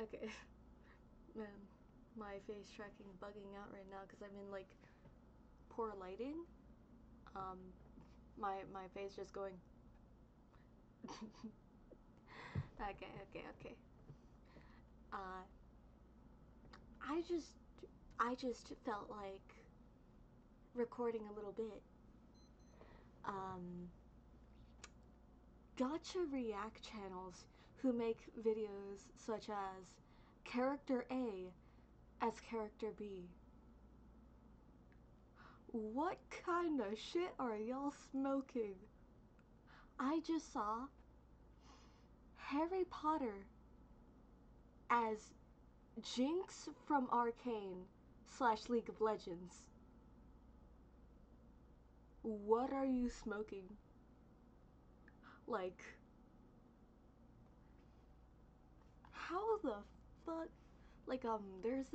Okay. Man, my face tracking bugging out right now because I'm in like poor lighting. Um, my face just going. Okay. Uh, I just I just felt like recording a little bit. Um, Gotcha react channels who make videos such as character A as character B. What kind of shit are y'all smoking? I just saw Harry Potter as Jinx from Arcane slash League of Legends. What are you smoking? Like, how the fuck? Like, there's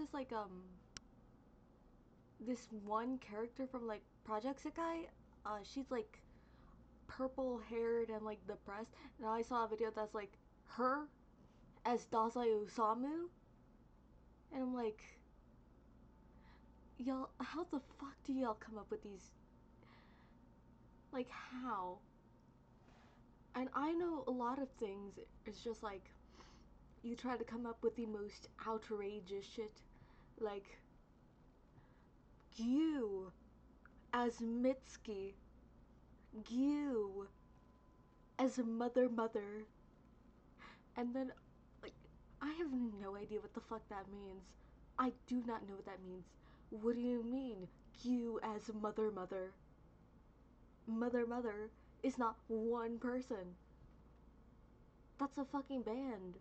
this one character from, like, Project Sekai. She's, like, purple haired and, like, depressed. And I saw a video that's, like, her as Dazai Osamu. And I'm like, y'all, how the fuck do y'all come up with these? Like, how? And I know a lot of things, it's just like, you try to come up with the most outrageous shit. Like, you as Mitsuki. You as a mother. And then, like, I have no idea what the fuck that means. I do not know what that means. What do you mean, you as mother? Mother is not one person. That's a fucking band.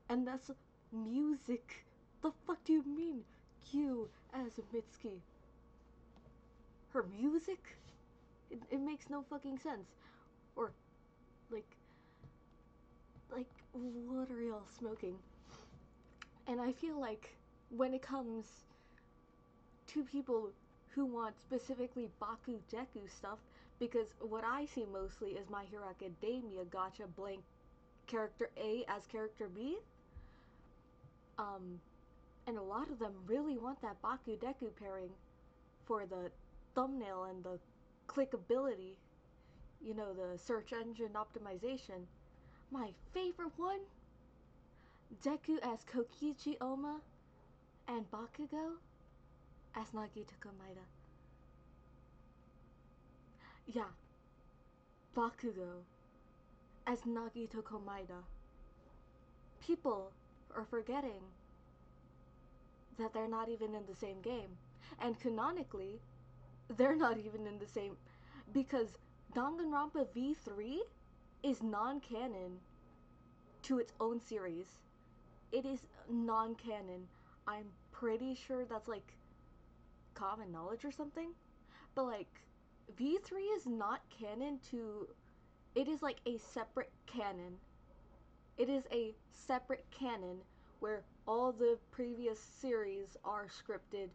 And that's music. The fuck do you mean, you as Mitsuki? Her music? It makes no fucking sense. Or, like, what are y'all smoking? And I feel like when it comes to people who want specifically Baku Deku stuff, because what I see mostly is My Hero Academia gotcha blank character A as character B. And a lot of them really want that Baku Deku pairing for the thumbnail and the clickability, you know, the search engine optimization. My favorite one, Deku as Kokichi Oma and Bakugo as Nagito Komaeda. Yeah, Bakugo as Nagito Komaeda. People are forgetting that they're not even in the same game. And canonically, they're not even in the same, because Danganronpa V3 is non-canon to its own series. It is non-canon. I'm pretty sure that's like common knowledge or something. But like V3 is not canon to, it is like a separate canon. It is a separate canon where all the previous series are scripted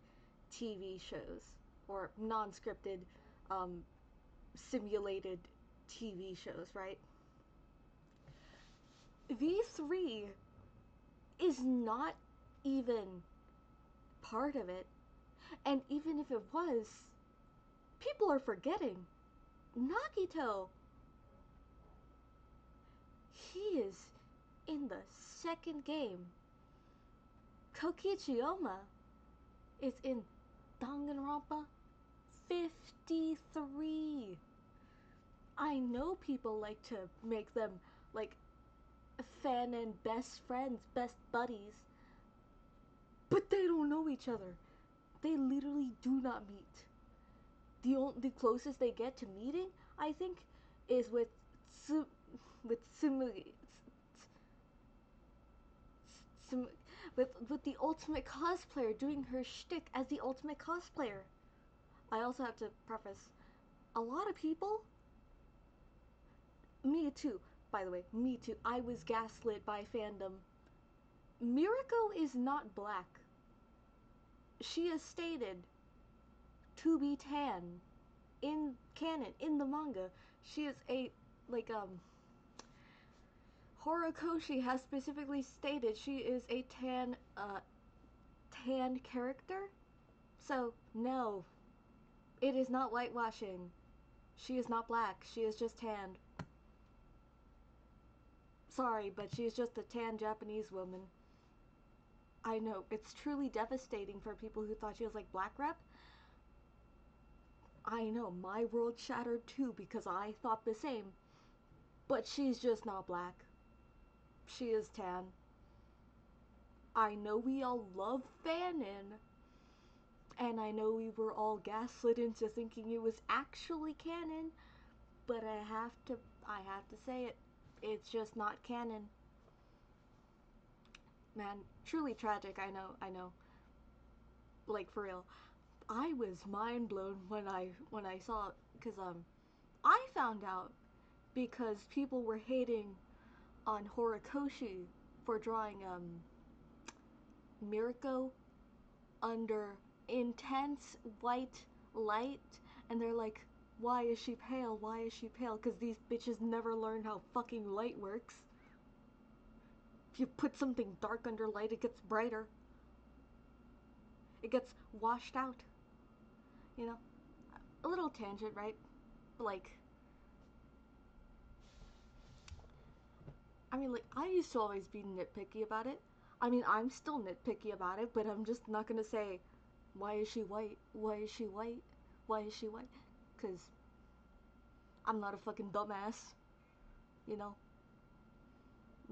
TV shows or non-scripted um, simulated TV shows, right? V3 is not even part of it. And even if it was, people are forgetting. Nagito, he is in the second game. Kokichi Oma is in Danganronpa 53. I know people like to make them like fan and best friends, best buddies, but they don't know each other. They literally do not meet. The closest they get to meeting, I think, is with with Sumui, with the ultimate cosplayer doing her shtick as the ultimate cosplayer. I also have to preface, a lot of people, me too, by the way, me too, I was gaslit by fandom. Mirako is not black. She is stated to be tan in canon, in the manga. She is a, like, Horikoshi has specifically stated she is a tan character. So, no, it is not whitewashing. She is not black. She is just tanned. Sorry, but she is just a tan Japanese woman. I know, it's truly devastating for people who thought she was like Black Rep. I know, my world shattered too because I thought the same. But she's just not black. She is tan. I know we all love Fanon, and I know we were all gaslit into thinking it was actually canon, but I have to say it. It's just not canon. Man, truly tragic, I know. Like for real. I was mind blown when I saw it because I found out because people were hating on Horikoshi for drawing Mirko under intense white light, and they're like, why is she pale? Why is she pale? Because these bitches never learn how fucking light works. If you put something dark under light, it gets brighter. It gets washed out. You know? A little tangent, right? Like, I used to always be nitpicky about it. I mean, I'm still nitpicky about it, but I'm just not gonna say, why is she white? Why is she white? Why is she white? Because I'm not a fucking dumbass. You know?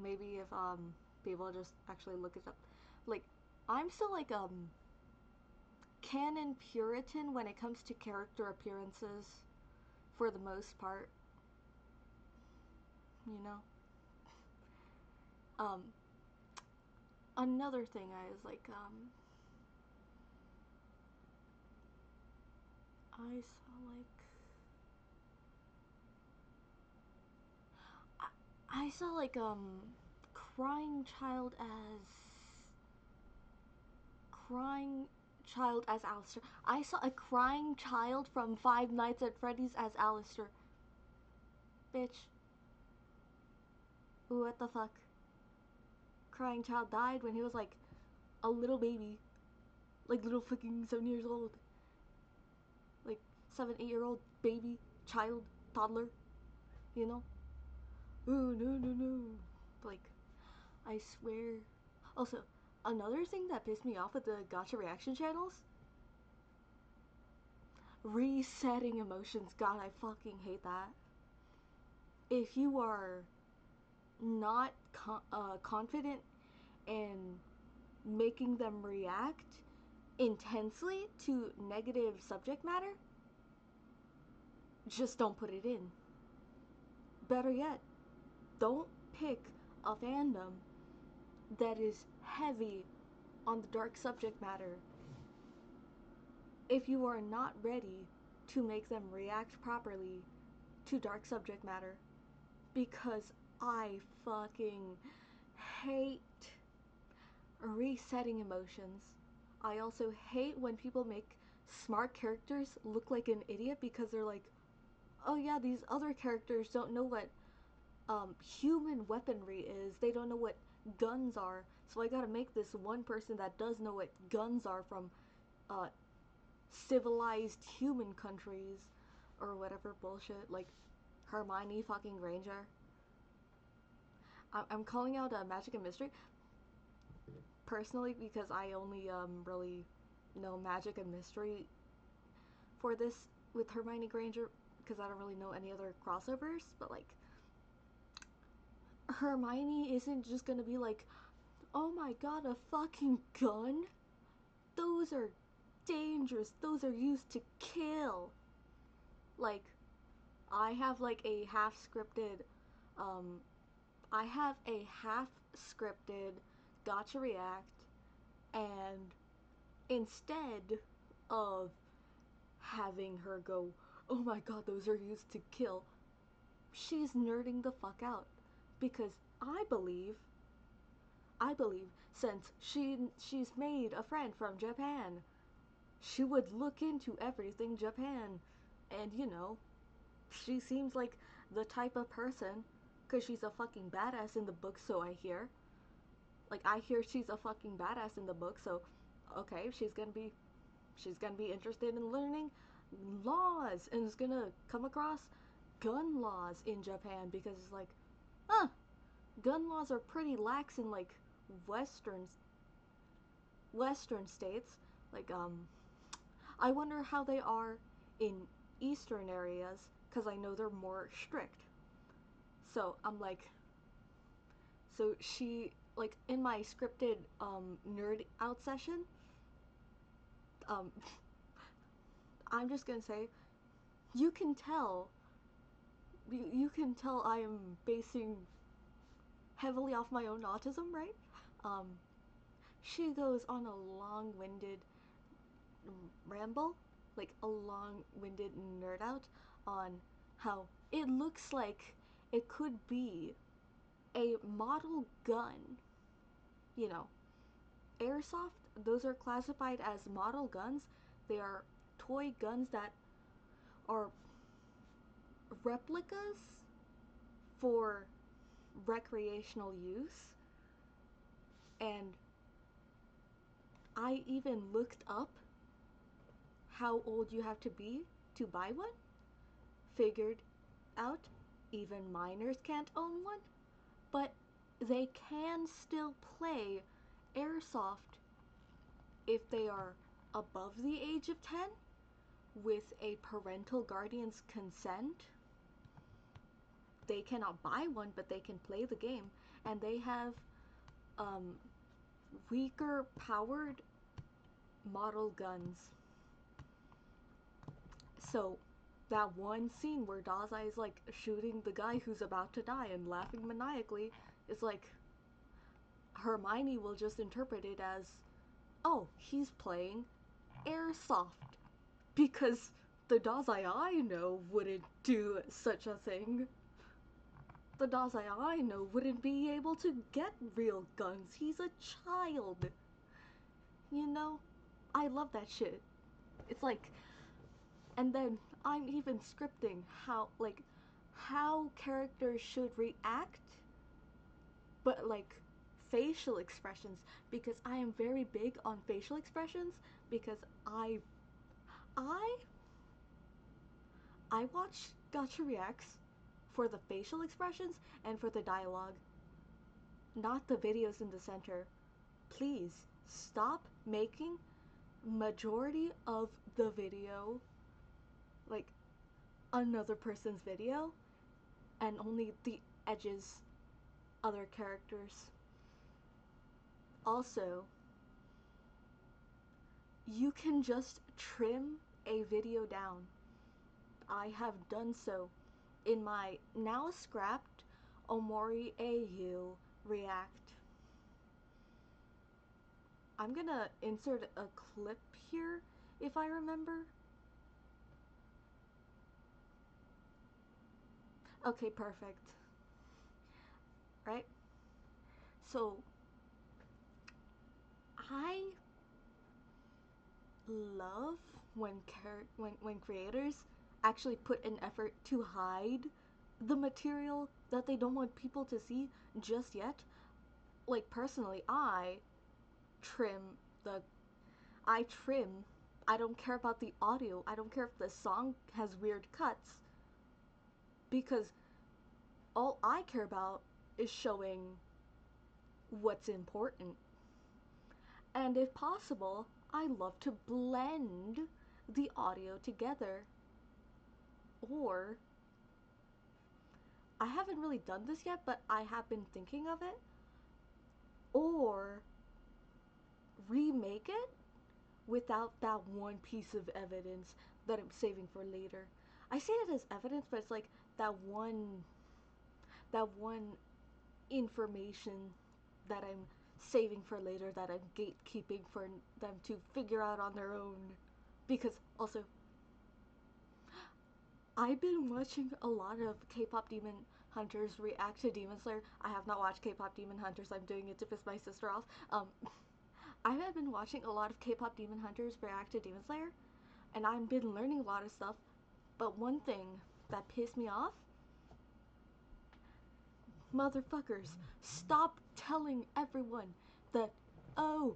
Maybe if, people just actually look it up. Like, I'm still like, canon Puritan when it comes to character appearances, for the most part. You know? Um, Another thing I was like, I saw like I saw like crying child as crying Alistair. I saw a crying child from Five Nights at Freddy's as Alistair. Bitch. What the fuck? Crying child died when he was like a little baby. Like little fucking 7 years old. Like 7, 8 year old baby, child, toddler. You know? Oh no no no. Like, I swear. Also, another thing that pissed me off with the gacha reaction channels, resetting emotions. God, I fucking hate that. If you are not confident in making them react intensely to negative subject matter, just don't put it in. Better yet, don't pick a fandom that is heavy on the dark subject matter if you are not ready to make them react properly to dark subject matter. Because I fucking hate resetting emotions. I also hate when people make smart characters look like an idiot because they're like, oh yeah, these other characters don't know what human weaponry is. They don't know what guns are. So I gotta make this one person that does know what guns are from uh, civilized human countries or whatever bullshit. Like Hermione fucking Granger. I'm calling out Magic and Mystery personally because I only really know Magic and Mystery for this with Hermione Granger because I don't really know any other crossovers. But like, Hermione isn't just gonna be like, oh my god, a fucking gun? Those are dangerous. Those are used to kill. Like, I have like a half scripted, um, I have a half scripted Gotcha React, and instead of having her go, oh my god, those are used to kill, she's nerding the fuck out. Because I believe since she's made a friend from Japan, she would look into everything Japan. And you know, she seems like the type of person Because she's a fucking badass in the book, so I hear. Like, I hear she's a fucking badass in the book, so okay, she's gonna be interested in learning laws and is gonna come across gun laws in Japan because it's like, huh, gun laws are pretty lax in like western western states. Like, I wonder how they are in eastern areas because I know they're more strict. So I'm like, so she, like, in my scripted nerd out session, um, I'm just gonna say, you can tell, you can tell I am basing heavily off my own autism, right? Um, she goes on a long-winded ramble, like a long-winded nerd out on how it looks like it could be a model gun. You know, airsoft, those are classified as model guns. They are toy guns that are replicas for recreational use. And I even looked up how old you have to be to buy one. Figured out even minors can't own one, but they can still play airsoft if they are above the age of 10 with a parental guardian's consent. They cannot buy one, but they can play the game, and they have um, weaker powered model guns. So that one scene where Dazai is like shooting the guy who's about to die and laughing maniacally is like, Hermione will just interpret it as, oh, he's playing airsoft, because the Dazai I know wouldn't do such a thing. The Dazai I know wouldn't be able to get real guns. He's a child. You know? I love that shit. It's like, and then I'm even scripting how characters should react, but like facial expressions, because I am very big on facial expressions, because I I watch Gotcha Reacts for the facial expressions and for the dialogue, not the videos in the center. Please stop making majority of the video like another person's video and only the edges other characters. Also, you can just trim a video down. I have done so in my now scrapped Omori AU React. I'm gonna insert a clip here if I remember. Okay, perfect. Right? So, I love when creators actually put an effort to hide the material that they don't want people to see just yet. Like, personally, trim the I trim. I don't care about the audio. I don't care if the song has weird cuts, because all I care about is showing what's important. And if possible, I love to blend the audio together. Or, I haven't really done this yet, but I have been thinking of it. Or, remake it without that one piece of evidence that I'm saving for later. I say it as evidence, but it's like that one information that I'm saving for later, that I'm gatekeeping for them to figure out on their own. Because also, I've been watching a lot of K-pop Demon Hunters react to Demon Slayer. I have not watched K-pop Demon Hunters. I'm doing it to piss my sister off. I have been watching a lot of K-pop Demon Hunters react to Demon Slayer, and I've been learning a lot of stuff. But one thing that pissed me off motherfuckers, stop telling everyone that, oh,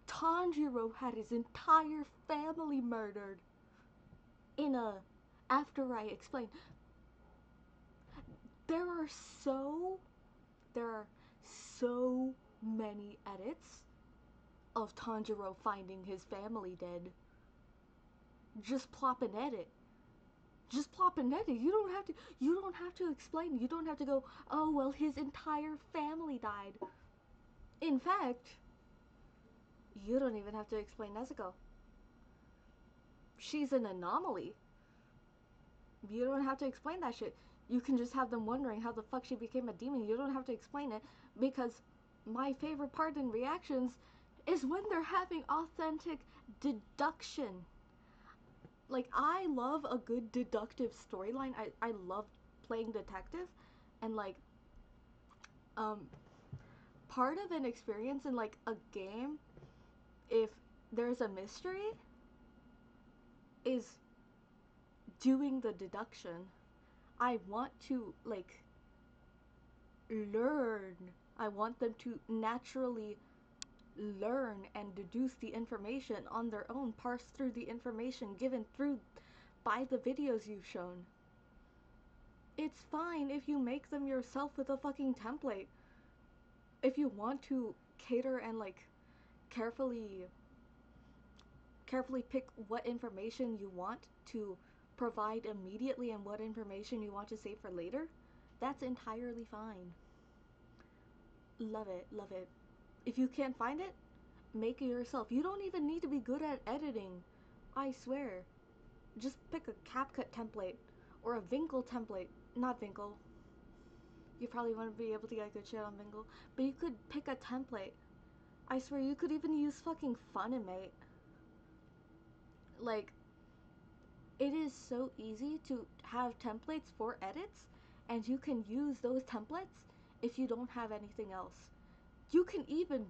Tanjiro had his entire family murdered. After I explain, there are so, there are so many edits of Tanjiro finding his family dead. Just plop an edit. Just plop an edit. You don't have to explain. You don't have to go, oh well, his entire family died. In fact, you don't even have to explain Nezuko. She's an anomaly. You don't have to explain that shit. You can just have them wondering how the fuck she became a demon. You don't have to explain it, because my favorite part in reactions is when they're having authentic deduction. Like, I love a good deductive storyline. I love playing detective, and like, part of an experience in like a game, if there's a mystery, is doing the deduction. I want to like learn. I want them to naturally learn and deduce the information on their own, parse through the information given through by the videos you've shown. It's fine if you make them yourself with a fucking template. If you want to cater and like carefully pick what information you want to provide immediately and what information you want to save for later, that's entirely fine. Love it, love it. If you can't find it, make it yourself. You don't even need to be good at editing. I swear. Just pick a CapCut template or a Vinkle template. Not Vinkle. You probably wouldn't be able to get good shit on Vinkle, but you could pick a template. I swear, you could even use fucking Funimate. Like, it is so easy to have templates for edits, and you can use those templates if you don't have anything else. You can even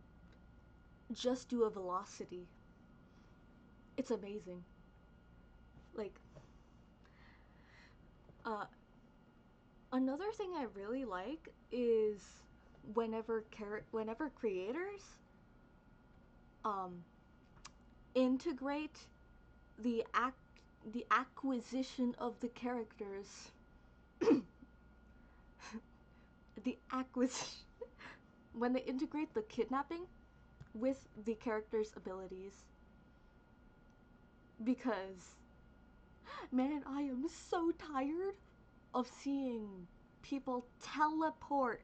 just do a velocity. It's amazing. Like, another thing I really like is whenever creators integrate the acquisition of the characters. The acquisition. When they integrate the kidnapping with the character's abilities. Because, man, I am so tired of seeing people teleport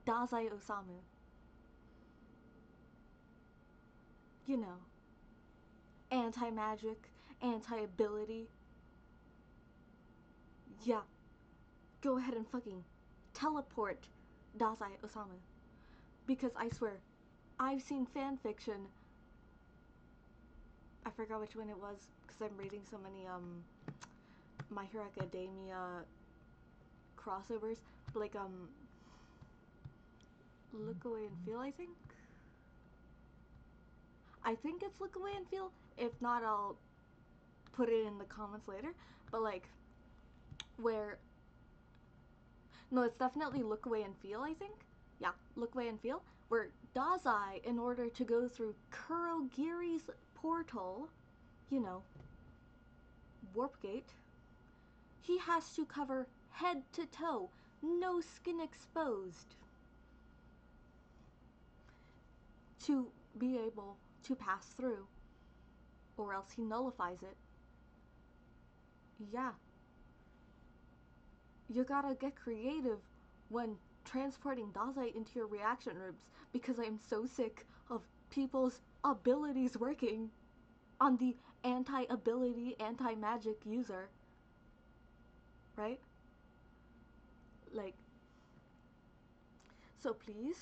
Dazai Osamu. You know, anti-magic, anti-ability. Yeah, go ahead and fucking teleport Dazai Osamu. Because I swear, I've seen fanfiction. I forgot which one it was, because I'm reading so many My Hero Academia crossovers. But like Look Away and Feel, I think. I think it's Look Away and Feel. If not, I'll put it in the comments later. But like, where, no, it's definitely Look Away and Feel, I think. Yeah, Look Away and Feel. Where Dazai, in order to go through Kurogiri's portal, you know, Warp Gate, he has to cover head to toe, no skin exposed, to be able to pass through, or else he nullifies it. Yeah. You gotta get creative when transporting Dazai into your reaction rooms, because I'm so sick of people's abilities working on the anti-ability, anti-magic user. Right? Like, so please,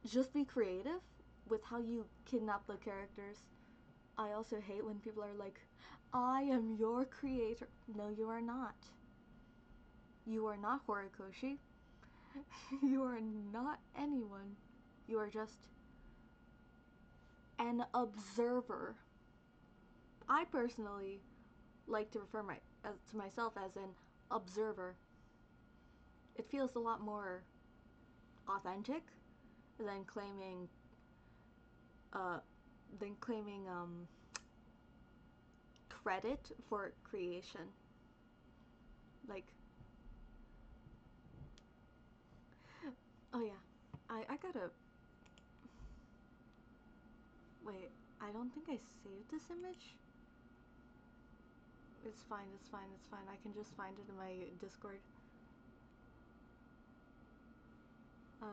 just be creative with how you kidnap the characters. I also hate when people are like, I am your creator. No, you are not. You are not Horikoshi. You are not anyone. You are just an observer. I personally like to refer to myself as an observer. it feels a lot more authentic than claiming uh credit for creation. Like, oh yeah, I gotta wait. I don't think I saved this image. It's fine. It's fine. It's fine. I can just find it in my Discord. Uh.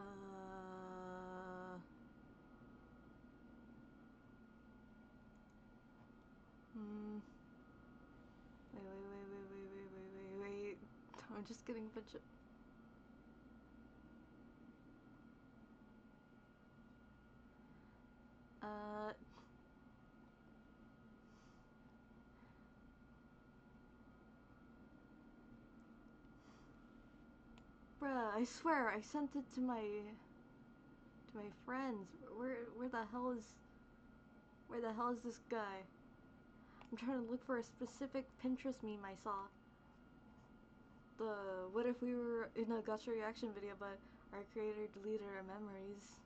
Hmm. Wait. I'm just getting a bunch of. Uh. Bruh, I swear I sent it to my friends. Where the hell is this guy? I'm trying to look for a specific Pinterest meme I saw. The what if we were in a gacha reaction video but our creator deleted our memories?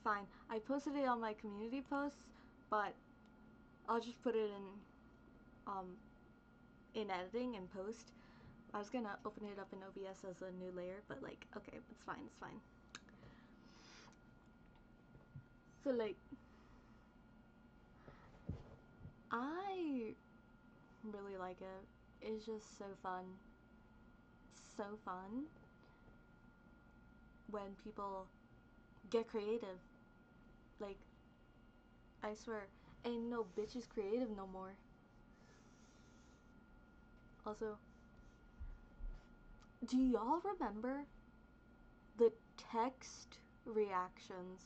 Fine. I posted it on my community posts, but I'll just put it um in editing and post. I was gonna open it up in OBS as a new layer, but like, okay, it's fine, it's fine. So like, I really like it. It's just so fun. So fun when people get creative. Like, I swear, ain't no bitches creative no more. Also, do y'all remember the text reactions?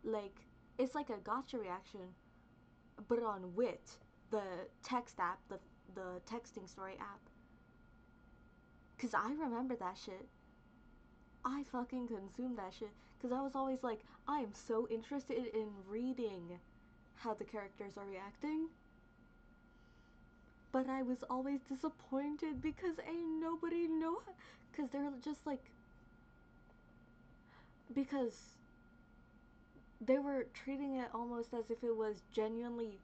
Like, it's like a gotcha reaction, but on Wit, the text app, the texting story app. Cause I remember that shit. I fucking consumed that shit. Cause I was always like, I am so interested in reading how the characters are reacting. But I was always disappointed because ain't nobody know. Cause they're just like, because they were treating it almost as if it was genuinely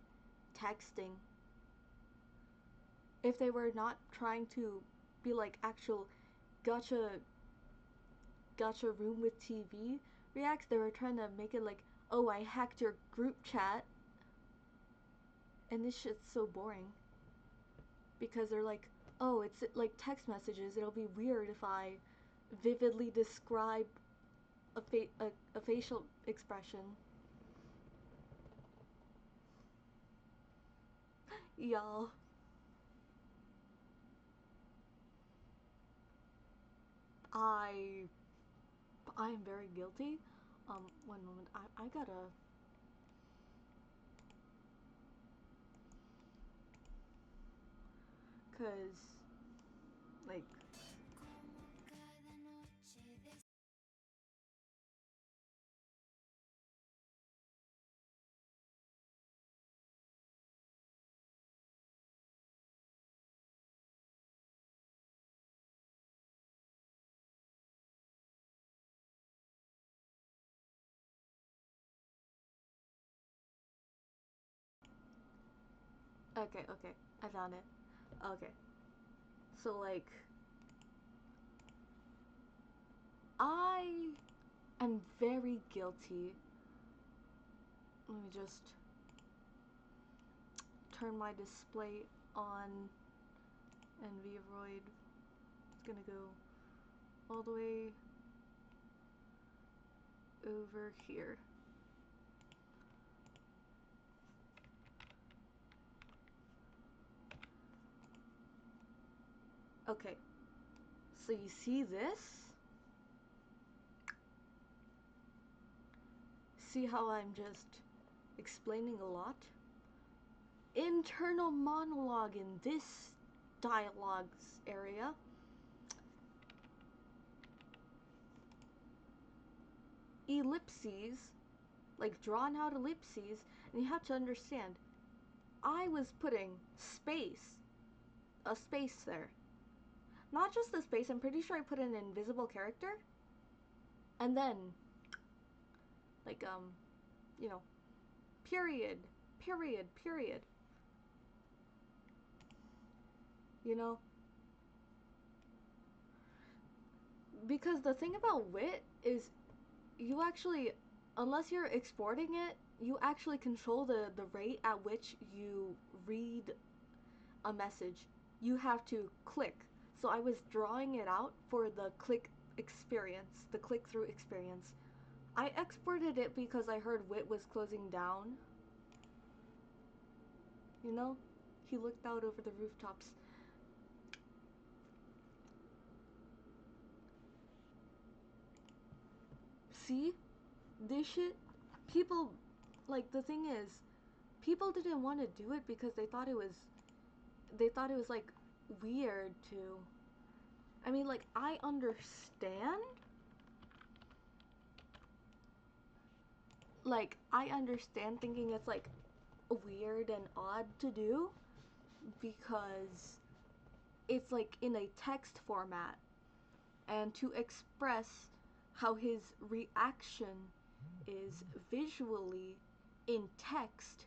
texting. If they were not trying to be like actual gotcha room with TV reacts, they were trying to make it like, oh, I hacked your group chat. And this shit's so boring. Because they're like, oh, it's like text messages. It'll be weird if I vividly describe a facial expression. Y'all, I I am very guilty. One moment. I gotta. Cause like okay, I found it. Okay, so like I am very guilty. Let me just turn my display on, and Vroid is gonna go all the way over here. Okay, so you see this? See how I'm just explaining a lot? Internal monologue in this dialogues area. Ellipses, like drawn out ellipses, and you have to understand I was putting a space there. Not just the space, I'm pretty sure I put an invisible character. And then, like, you know, period, period, period. You know? Because the thing about wit is you actually, unless you're exporting it, you actually control the rate at which you read a message. You have to click. So I was drawing it out for the click experience, the click through experience. I exported it because I heard Wit was closing down. You know? He looked out over the rooftops. See? This shit, people, like, the thing is, people didn't want to do it because they thought it was like weird to. I mean, like, I understand. Like, I understand thinking it's like weird and odd to do because it's like in a text format, and to express how his reaction is visually in text.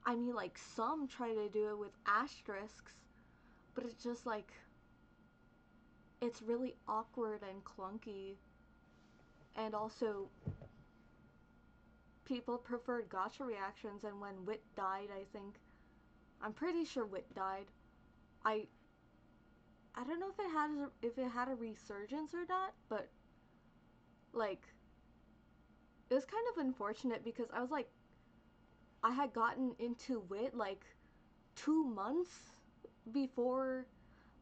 I mean, like, some try to do it with asterisks, but it's just like, it's really awkward and clunky. And also, people preferred gotcha reactions, and when Wit died, I think, I'm pretty sure Wit died. I I don't know if it had a resurgence or not, but like, it was kind of unfortunate because I was like, I had gotten into Wit like 2 months before,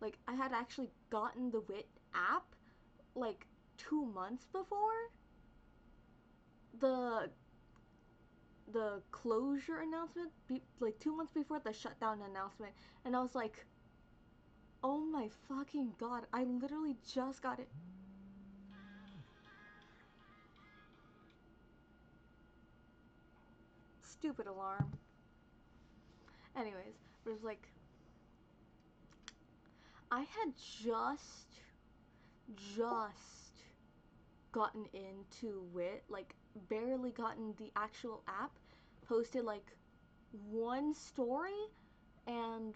like, I had actually gotten the Wit app like 2 months before the closure announcement, like 2 months before the shutdown announcement, and I was like, oh my fucking god, I literally just got it. Stupid alarm. Anyways, but it was like, I had just gotten into Wit, like barely gotten the actual app, posted like one story and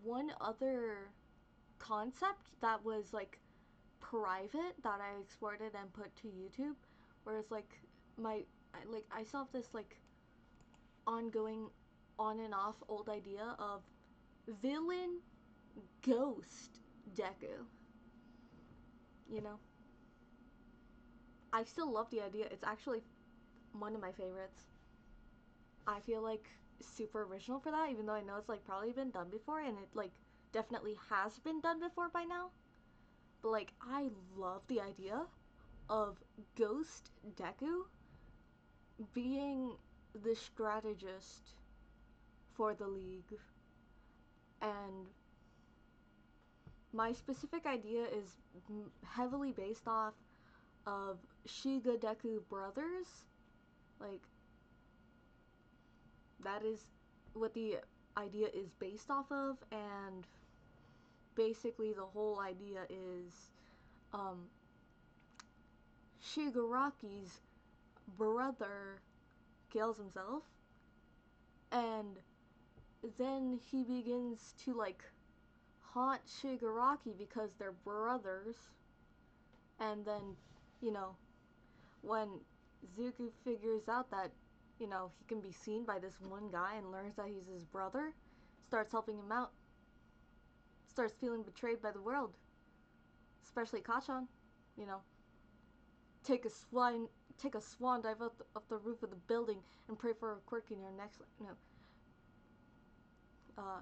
one other concept that was like private that I exported and put to YouTube. Whereas like I still have this like ongoing on and off old idea of villain ghost Deku. You know? I still love the idea. It's actually one of my favorites. I feel like super original for that, even though I know it's like probably been done before, and it like definitely has been done before by now. But like, I love the idea of Ghost Deku being the strategist for the league. And my specific idea is heavily based off of Shiga Deku brothers. Like, that is what the idea is based off of, and basically the whole idea is um, Shigaraki's brother kills himself, and then he begins to like haunt Shigaraki because they're brothers, and then, you know, when Zuko figures out that, you know, he can be seen by this one guy and learns that he's his brother, starts helping him out, starts feeling betrayed by the world, especially Kachan, you know. Take a swan dive off the roof of the building and pray for a quirk in your next, no, uh,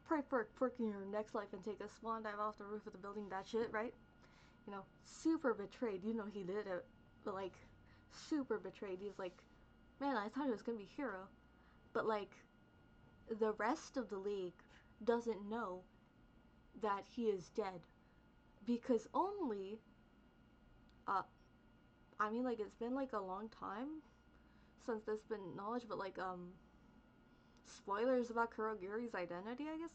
pray for a quirk in your next life and take a swan dive off the roof of the building. That shit, right? You know, super betrayed. You know he did it, but like, super betrayed. He's like, man, I thought it was gonna be Hero, but like, the rest of the league doesn't know that he is dead because only, uh, I mean, like, it's been like a long time since there's been knowledge, but like, spoilers about Kurogiri's identity, I guess.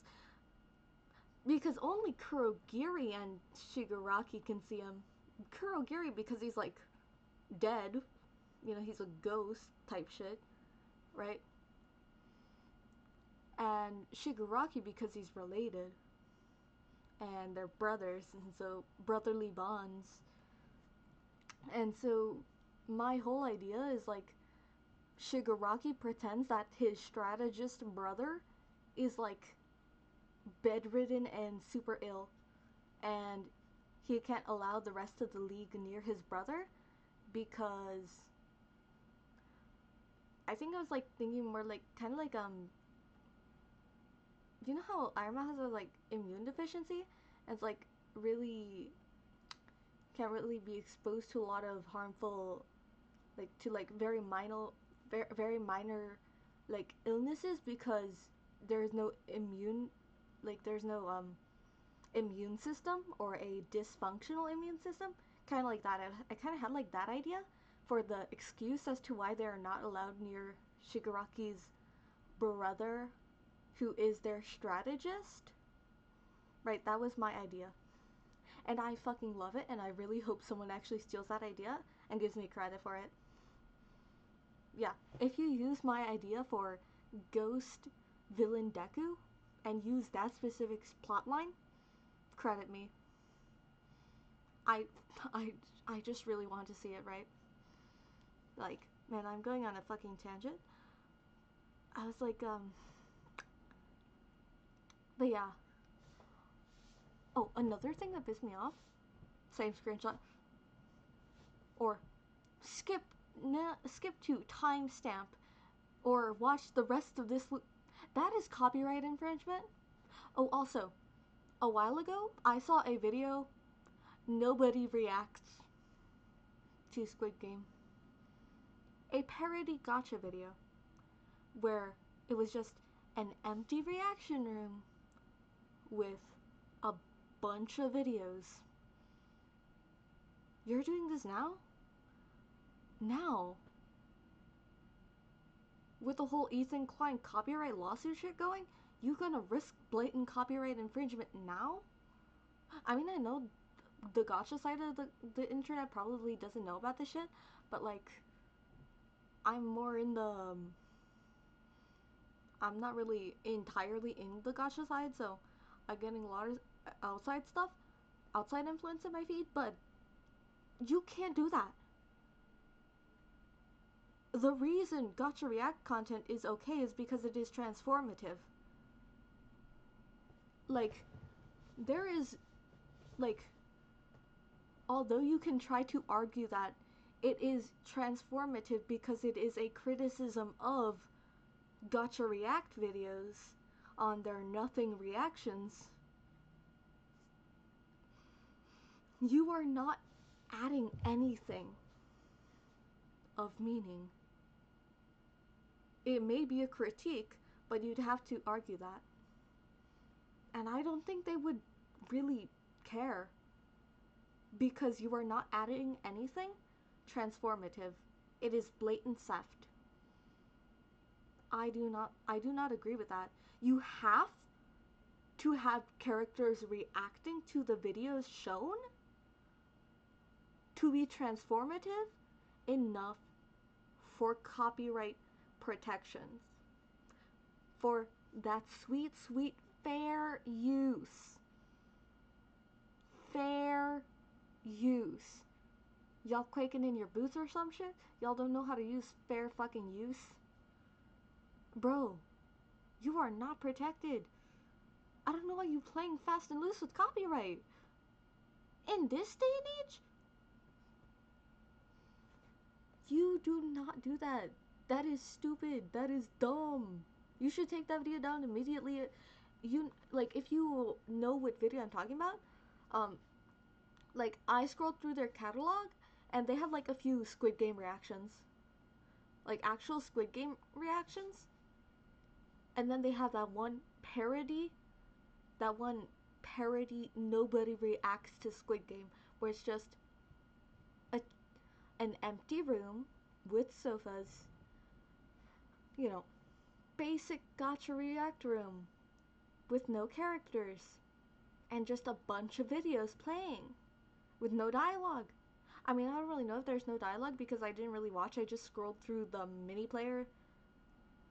Because only Kurogiri and Shigaraki can see him. Kurogiri because he's like dead. You know, he's a ghost type shit, right? And Shigaraki because he's related. And they're brothers, and so brotherly bonds. And so my whole idea is like Shigaraki pretends that his strategist brother is like bedridden and super ill, and he can't allow the rest of the league near his brother because I think I was like thinking more like kind of like you know how Iron Man has a like immune deficiency and it's like really can't really be exposed to a lot of harmful like to like very minor like illnesses because there's no immune like there's no immune system or a dysfunctional immune system, kind of like that. I kind of had like that idea for the excuse as to why they're not allowed near Shigaraki's brother who is their strategist. Right, that was my idea. And I fucking love it, and I really hope someone actually steals that idea and gives me credit for it. Yeah, if you use my idea for Ghost Villain Deku and use that specific plotline, credit me. I, I, I just really want to see it, right? Like, man, I'm going on a fucking tangent. I was like, but yeah. Oh, another thing that pissed me off. Same screenshot. Or skip, skip to timestamp. Or watch the rest of this. That is copyright infringement. Oh, also, a while ago, I saw a video. Nobody reacts to Squid Game. A parody gotcha video where it was just an empty reaction room with a bunch of videos. You're doing this now? Now? With the whole Ethan Klein copyright lawsuit shit going? You gonna risk blatant copyright infringement now? I mean, I know the gotcha side of the internet probably doesn't know about this shit, but like, I'm more in the I'm not really entirely in the gotcha side, so I'm getting a lot of outside stuff, outside influence in my feed, but you can't do that. The reason gotcha react content is okay is because it is transformative. Like, there is, like, although you can try to argue that it is transformative because it is a criticism of gotcha react videos on their nothing reactions, you are not adding anything of meaning. It may be a critique, but you'd have to argue that. And I don't think they would really care because you are not adding anything transformative. It is blatant theft. I do not agree with that. You have to have characters reacting to the videos shown to be transformative enough for copyright protections. For that sweet, sweet fair use. Fair use. Y'all quaking in your boots or some shit? Y'all don't know how to use fair fucking use? Bro, you are not protected. I don't know why you playing fast and loose with copyright. In this day and age? You do not do that. That is stupid. That is dumb. You should take that video down immediately. You like if you know what video I'm talking about, like I scrolled through their catalog and they have like a few Squid Game reactions. Like actual Squid Game reactions. And then they have that one parody nobody reacts to Squid Game where it's just a, an empty room with sofas, you know, basic gacha react room with no characters and just a bunch of videos playing with no dialogue. I mean, I don't really know if there's no dialogue because I didn't really watch. I just scrolled through the mini player,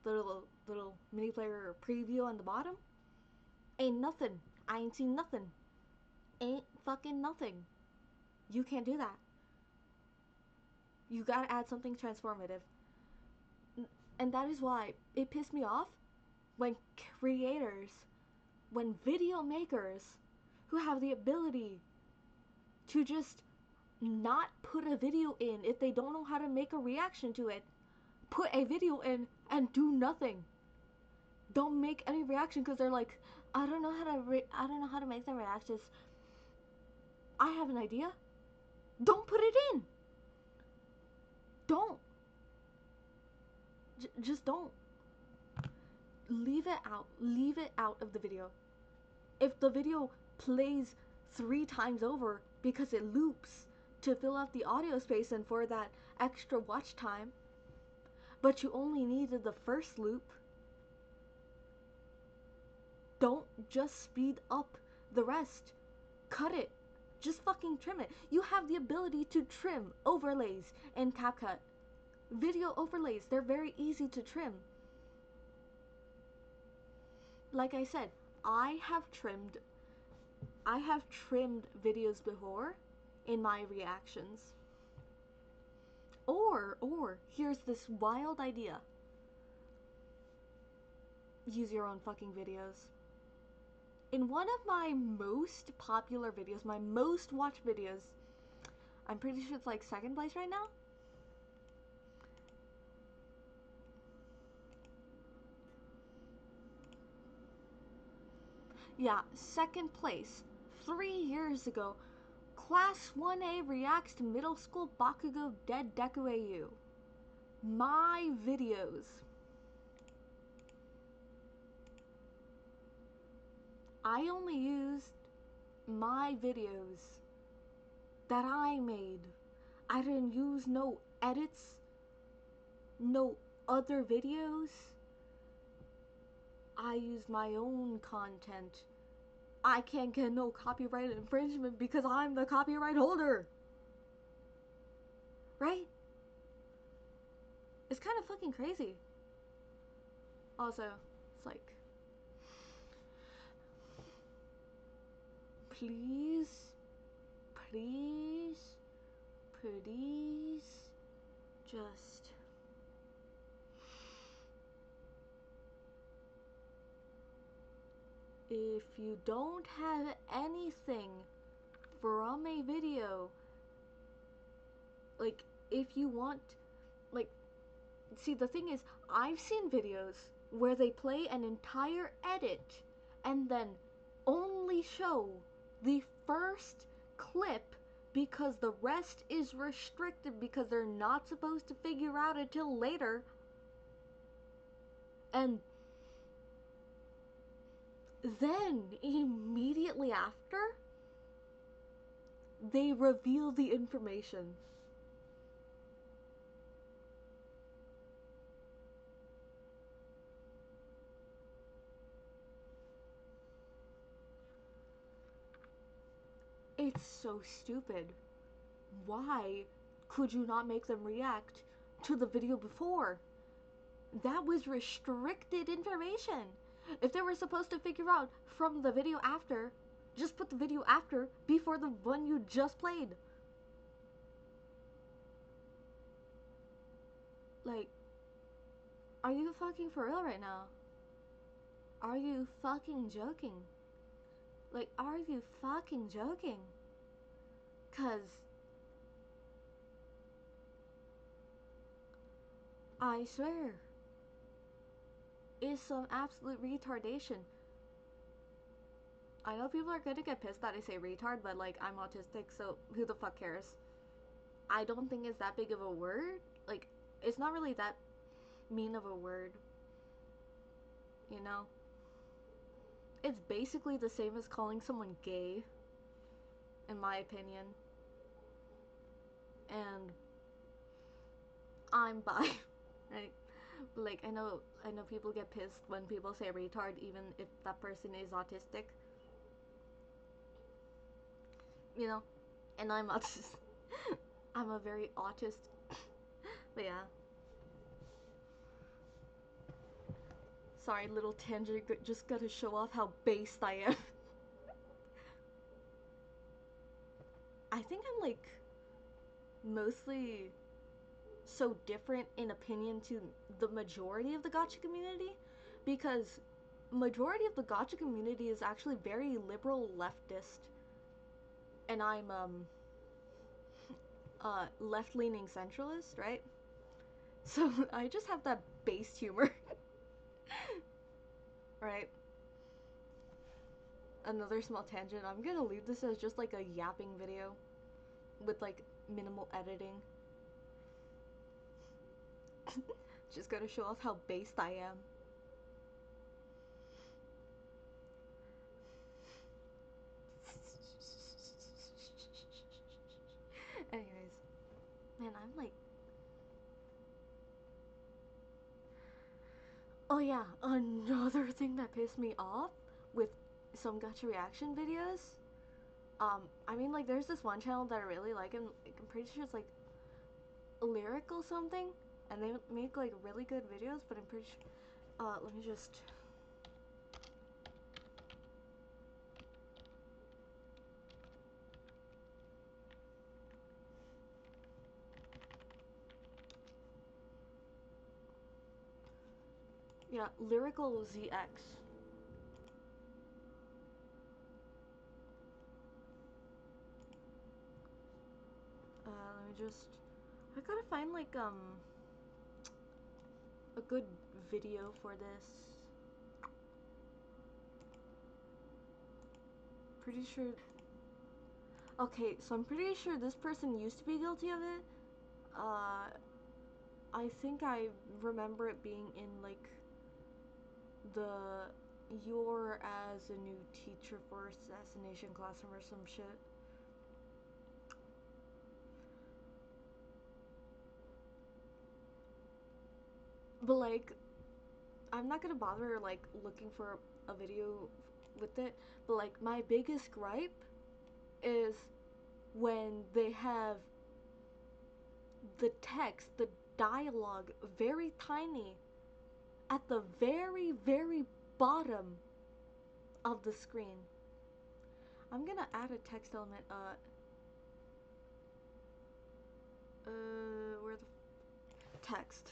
the little mini player preview on the bottom. Ain't nothing. I ain't seen nothing. Ain't fucking nothing. You can't do that. You gotta add something transformative. And that is why it pissed me off when creators, when video makers who have the ability to just not put a video in if they don't know how to make a reaction to it, put a video in and do nothing. Don't make any reaction because they're like, I don't know how to make the reactions. I have an idea. Don't put it in. Don't. Just don't. Leave it out. Leave it out of the video. If the video plays 3 times over because it loops to fill out the audio space and for that extra watch time, but you only needed the first loop, don't just speed up the rest. Cut it. Just fucking trim it. You have the ability to trim overlays in CapCut. Video overlays, they're very easy to trim. Like I said, I have trimmed videos before in my reactions. Or here's this wild idea. Use your own fucking videos. In one of my most popular videos, my most watched videos, I'm pretty sure it's like 2nd place right now. Yeah, 2nd place. 3 years ago, Class 1A reacts to middle school Bakugo Dead Deku AU. My videos. I only used my videos that I made. I didn't use no edits, no other videos. I used my own content. I can't get no copyright infringement because I'm the copyright holder. Right? It's kind of fucking crazy. Also, it's like, please, just if you don't have anything from a video, like, if you want, like, see, the thing is, I've seen videos where they play an entire edit and then only show the first clip because the rest is restricted because they're not supposed to figure out until later. And then, immediately after, they reveal the information. It's so stupid. Why could you not make them react to the video before? That was restricted information. If they were supposed to figure out from the video after, just put the video after before the one you just played. Like, are you fucking for real right now? Are you fucking joking? Like, are you fucking joking? 'Cause I swear, it's some absolute retardation. I know people are gonna get pissed that I say retard, but like, I'm autistic, so who the fuck cares? I don't think it's that big of a word. Like, it's not really that mean of a word. You know? It's basically the same as calling someone gay, in my opinion. And I'm bi, right? Like I know people get pissed when people say retard even if that person is autistic. You know? And I'm autistic. I'm a very autist. But yeah. Sorry, little tangent, just gotta show off how based I am. I think I'm like mostly so different in opinion to the majority of the gotcha community because majority of the gotcha community is actually very liberal leftist and I'm left-leaning centralist, right? So I just have that based humor. Right? Another small tangent. I'm gonna leave this as just like a yapping video with like minimal editing. Just gotta show off how based I am. Anyways, man, I'm like, oh yeah, another thing that pissed me off with some gacha reaction videos. I mean, like, there's this one channel that I really like, and I'm pretty sure it's like lyrical something, and they make like really good videos. But I'm pretty sure. Let me just. Yeah, lyrical ZX. Let me just. I gotta find like a good video for this. Pretty sure. Okay, so I'm pretty sure this person used to be guilty of it. Uh, I think I remember it being in like the You're as a New Teacher for Assassination Classroom or some shit. But like, I'm not gonna bother like looking for a video with it. But like, my biggest gripe is when they have the text, the dialogue, very tiny at the very, very bottom of the screen. I'm gonna add a text element. Where the text?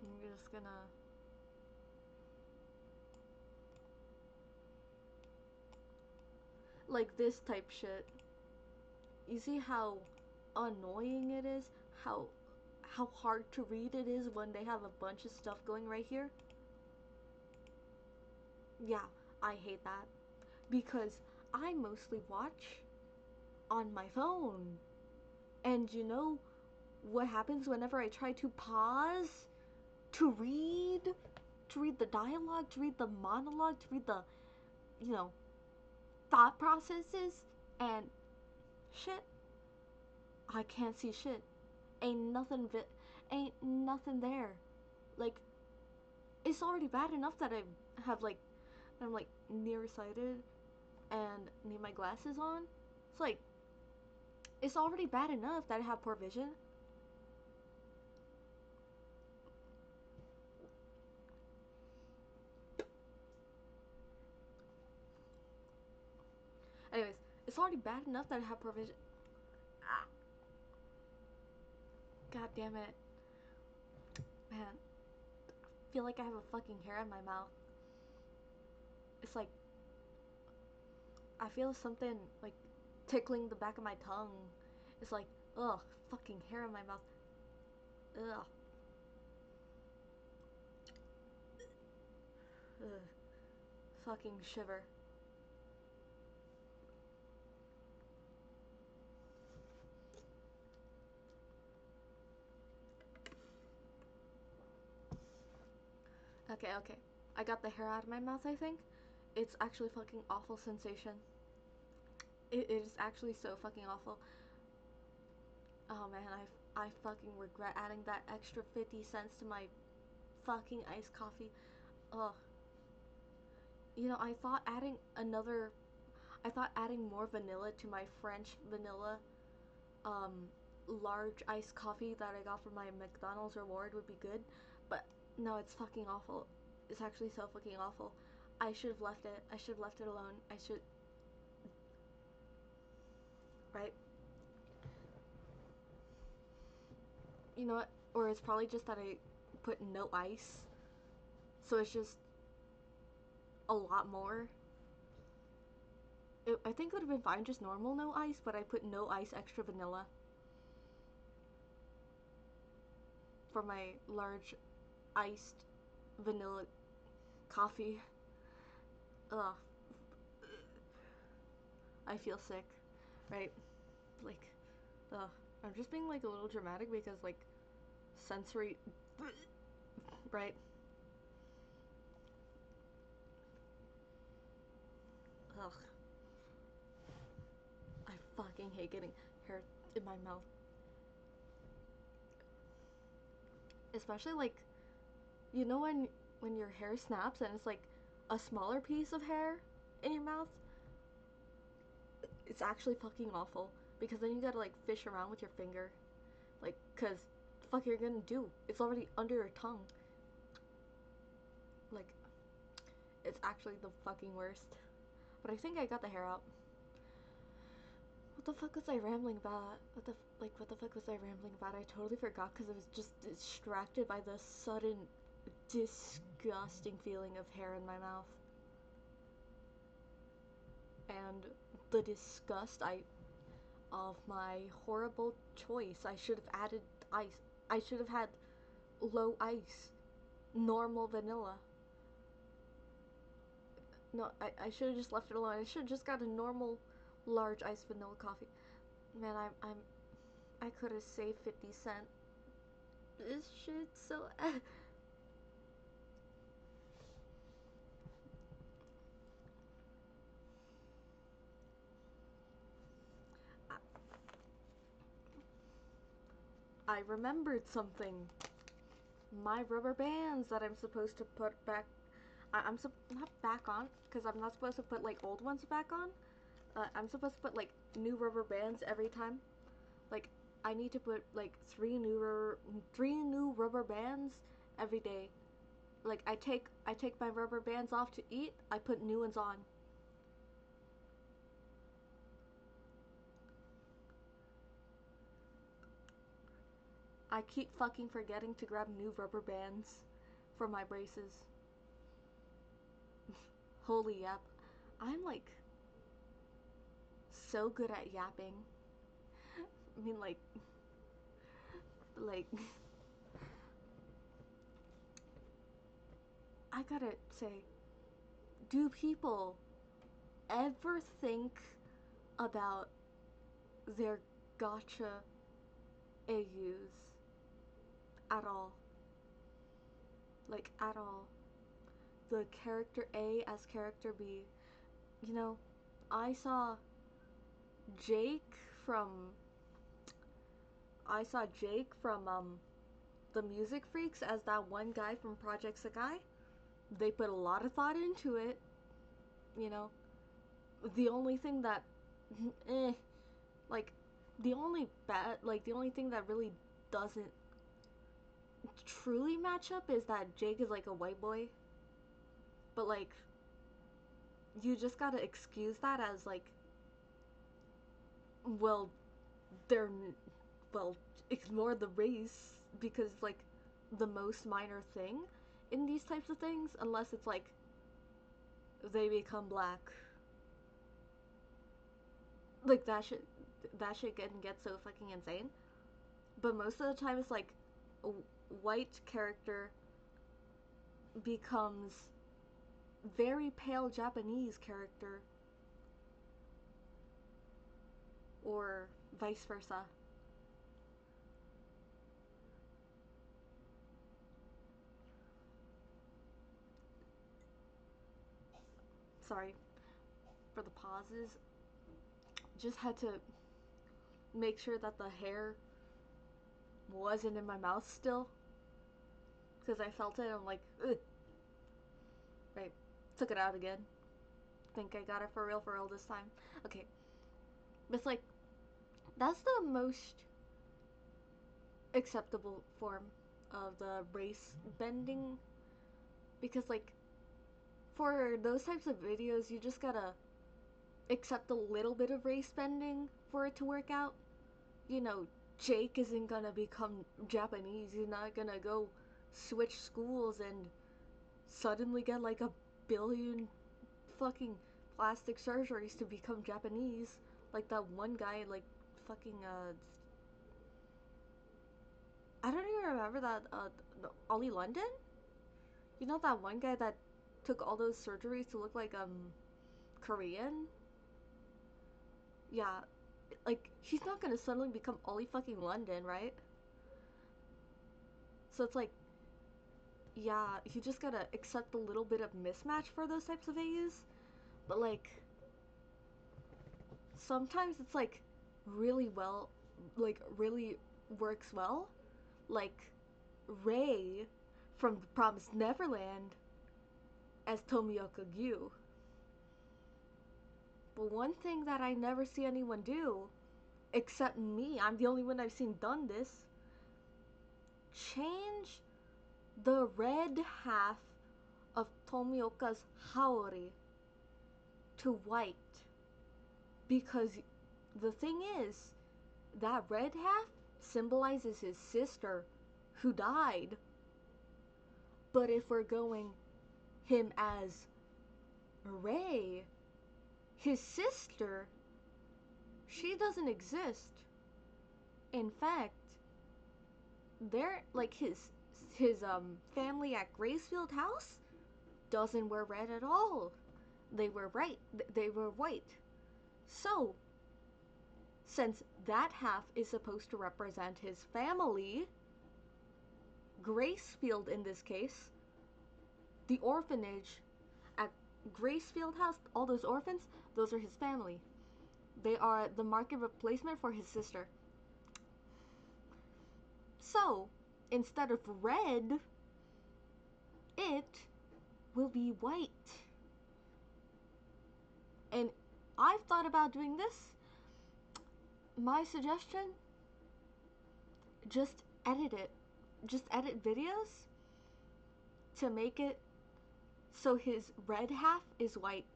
I'm just gonna. Like this type shit. You see how annoying it is? How hard to read it is when they have a bunch of stuff going right here? Yeah, I hate that. Because I mostly watch on my phone. And you know what happens whenever I try to pause to read? To read the dialogue, to read the monologue, to read the, you know, thought processes? And shit, I can't see shit. Ain't nothing there. Like, it's already bad enough that I have like, I'm like nearsighted and need my glasses on. It's like, it's already bad enough that I have poor vision. Anyways, it's already bad enough that I have poor vision. Ah, god damn it, man. feel like I have a fucking hair in my mouth. It's like I feel something like tickling the back of my tongue. It's like, ugh, fucking hair in my mouth. Ugh. Ugh. Fucking shiver. Okay, okay. I got the hair out of my mouth, I think. It's actually fucking awful sensation. It is actually so fucking awful. Oh man, I fucking regret adding that extra 50 cents to my fucking iced coffee. Ugh. You know, I thought adding more vanilla to my French vanilla um large iced coffee that I got from my McDonald's reward would be good, but no, it's fucking awful. It's actually so fucking awful. I should have left it. I should have left it alone. I should, right? You know what? Or it's probably just that I put no ice, so it's just a lot more. I think it would have been fine just normal no ice, but I put no ice extra vanilla for my large iced vanilla coffee. Ugh. I feel sick, right? Like, ugh. I'm just being like a little dramatic because like sensory, right? Ugh. I fucking hate getting hair in my mouth. Especially like, you know when your hair snaps and it's like a smaller piece of hair in your mouth? It's actually fucking awful because then you gotta like fish around with your finger. Like, cause the fuck you're gonna do? It's already under your tongue. Like, it's actually the fucking worst. But I think I got the hair out. What the fuck was I rambling about? What the fuck was I rambling about? I totally forgot because I was just distracted by the sudden disgusting feeling of hair in my mouth. And the disgust of my horrible choice. I should have added ice. I should have had low ice, normal vanilla. No, I should have just left it alone. I should have just got a normal large iced vanilla coffee. Man, I could have saved 50 cents. This shit's so I remembered something. My rubber bands that I'm supposed to put back. I'm not back on because I'm not supposed to put like old ones back on. I'm supposed to put like new rubber bands every time. Like I need to put like three new rubber bands every day. Like I take my rubber bands off to eat. I put new ones on. I keep fucking forgetting to grab new rubber bands for my braces. Holy yap. I'm like so good at yapping. I mean like I gotta say, do people ever think about their gotcha AUs at all? Like at all. The character A as character B. You know, I saw Jake from I saw Jake from the Music Freaks as that one guy from Project Sakai. They put a lot of thought into it, you know. The only thing that eh, like the only thing that really doesn't truly match up is that Jake is like a white boy. But like you just gotta excuse that as like well they're well ignore the race because like the most minor thing in these types of things unless it's like they become black. Like that shit can get so fucking insane. But most of the time it's like a white character becomes very pale Japanese character or vice versa. Sorry for the pauses. Just had to make sure that the hair wasn't in my mouth still. Because I felt it, I'm like, ugh. Right. Took it out again. Think I got it for real this time. Okay. But it's like, that's the most acceptable form of the race bending. Because, like, for those types of videos, you just gotta accept a little bit of race bending for it to work out. You know, Jake isn't gonna become Japanese. He's not gonna go switch schools and suddenly get like a billion fucking plastic surgeries to become Japanese. Like that one guy, like fucking I don't even remember that Ollie London. You know that one guy that took all those surgeries to look like Korean? Yeah, like he's not gonna suddenly become Ollie fucking London, right? So it's like, yeah, you just gotta accept a little bit of mismatch for those types of AUs. But like, sometimes it's like really well, like really works well. Like Ray from The Promised Neverland as Tomioka Gyu. But one thing that I never see anyone do, except me, I'm the only one I've seen done this, change the red half of Tomioka's haori to white. Because the thing is, that red half symbolizes his sister who died. But if we're going him as Ray, his sister, she doesn't exist. In fact, they're like his family at Gracefield House doesn't wear red at all. They were right. They were white. So, since that half is supposed to represent his family, Gracefield in this case, the orphanage at Gracefield House, all those orphans, those are his family. They are the market replacement for his sister. So, instead of red, it will be white. And I've thought about doing this. My suggestion, just edit it. Just edit videos to make it so his red half is white.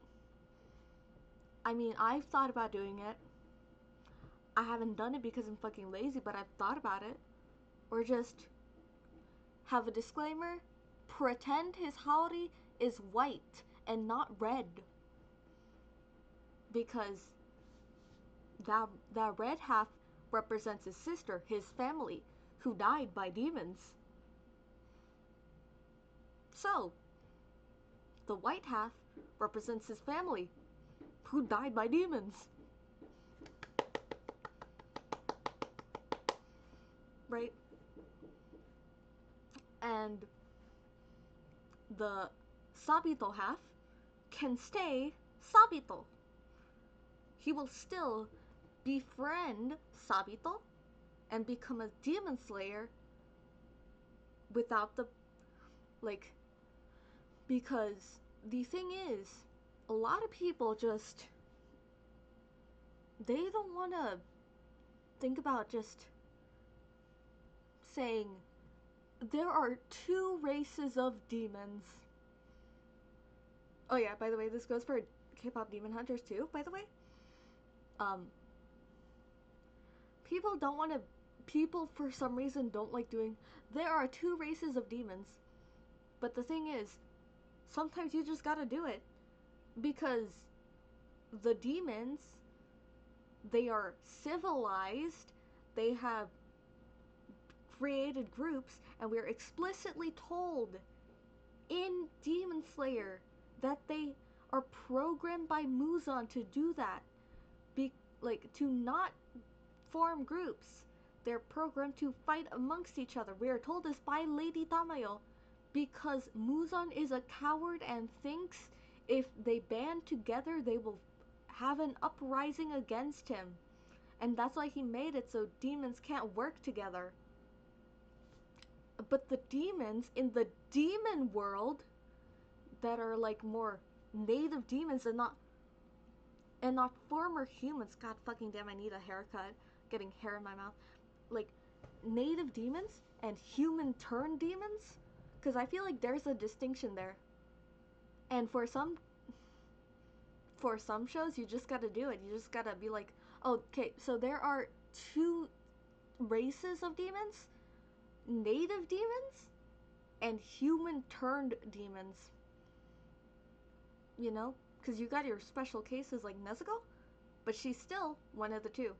I mean, I've thought about doing it. I haven't done it because I'm fucking lazy, but I've thought about it. Or just have a disclaimer, pretend his haori is white and not red. Because that red half represents his sister, his family, who died by demons. So, the white half represents his family, who died by demons. Right? And the Sabito half can stay Sabito. He will still befriend Sabito and become a demon slayer without the, like, because the thing is, a lot of people just, they don't want to think about just saying there are two races of demons. Oh yeah, by the way, this goes for K-pop demon hunters too, by the way. Um people don't want to, people for some reason don't like doing, there are two races of demons. But the thing is, sometimes you just gotta do it. Because the demons, they are civilized, they have created groups, and we're explicitly told in Demon Slayer that they are programmed by Muzan to do that. To not form groups. They're programmed to fight amongst each other. We are told this by Lady Tamayo because Muzan is a coward and thinks if they band together, they will have an uprising against him. And that's why he made it so demons can't work together. But the demons in the demon world that are like more native demons and not former humans. God fucking damn, I need a haircut. Getting hair in my mouth. Like native demons and human turned demons, because I feel like there's a distinction there. And for some shows, you just gotta do it. You just gotta be like, okay, so there are two races of demons: native demons and human turned demons. You know, because you got your special cases like Nezuko, but she's still one of the two.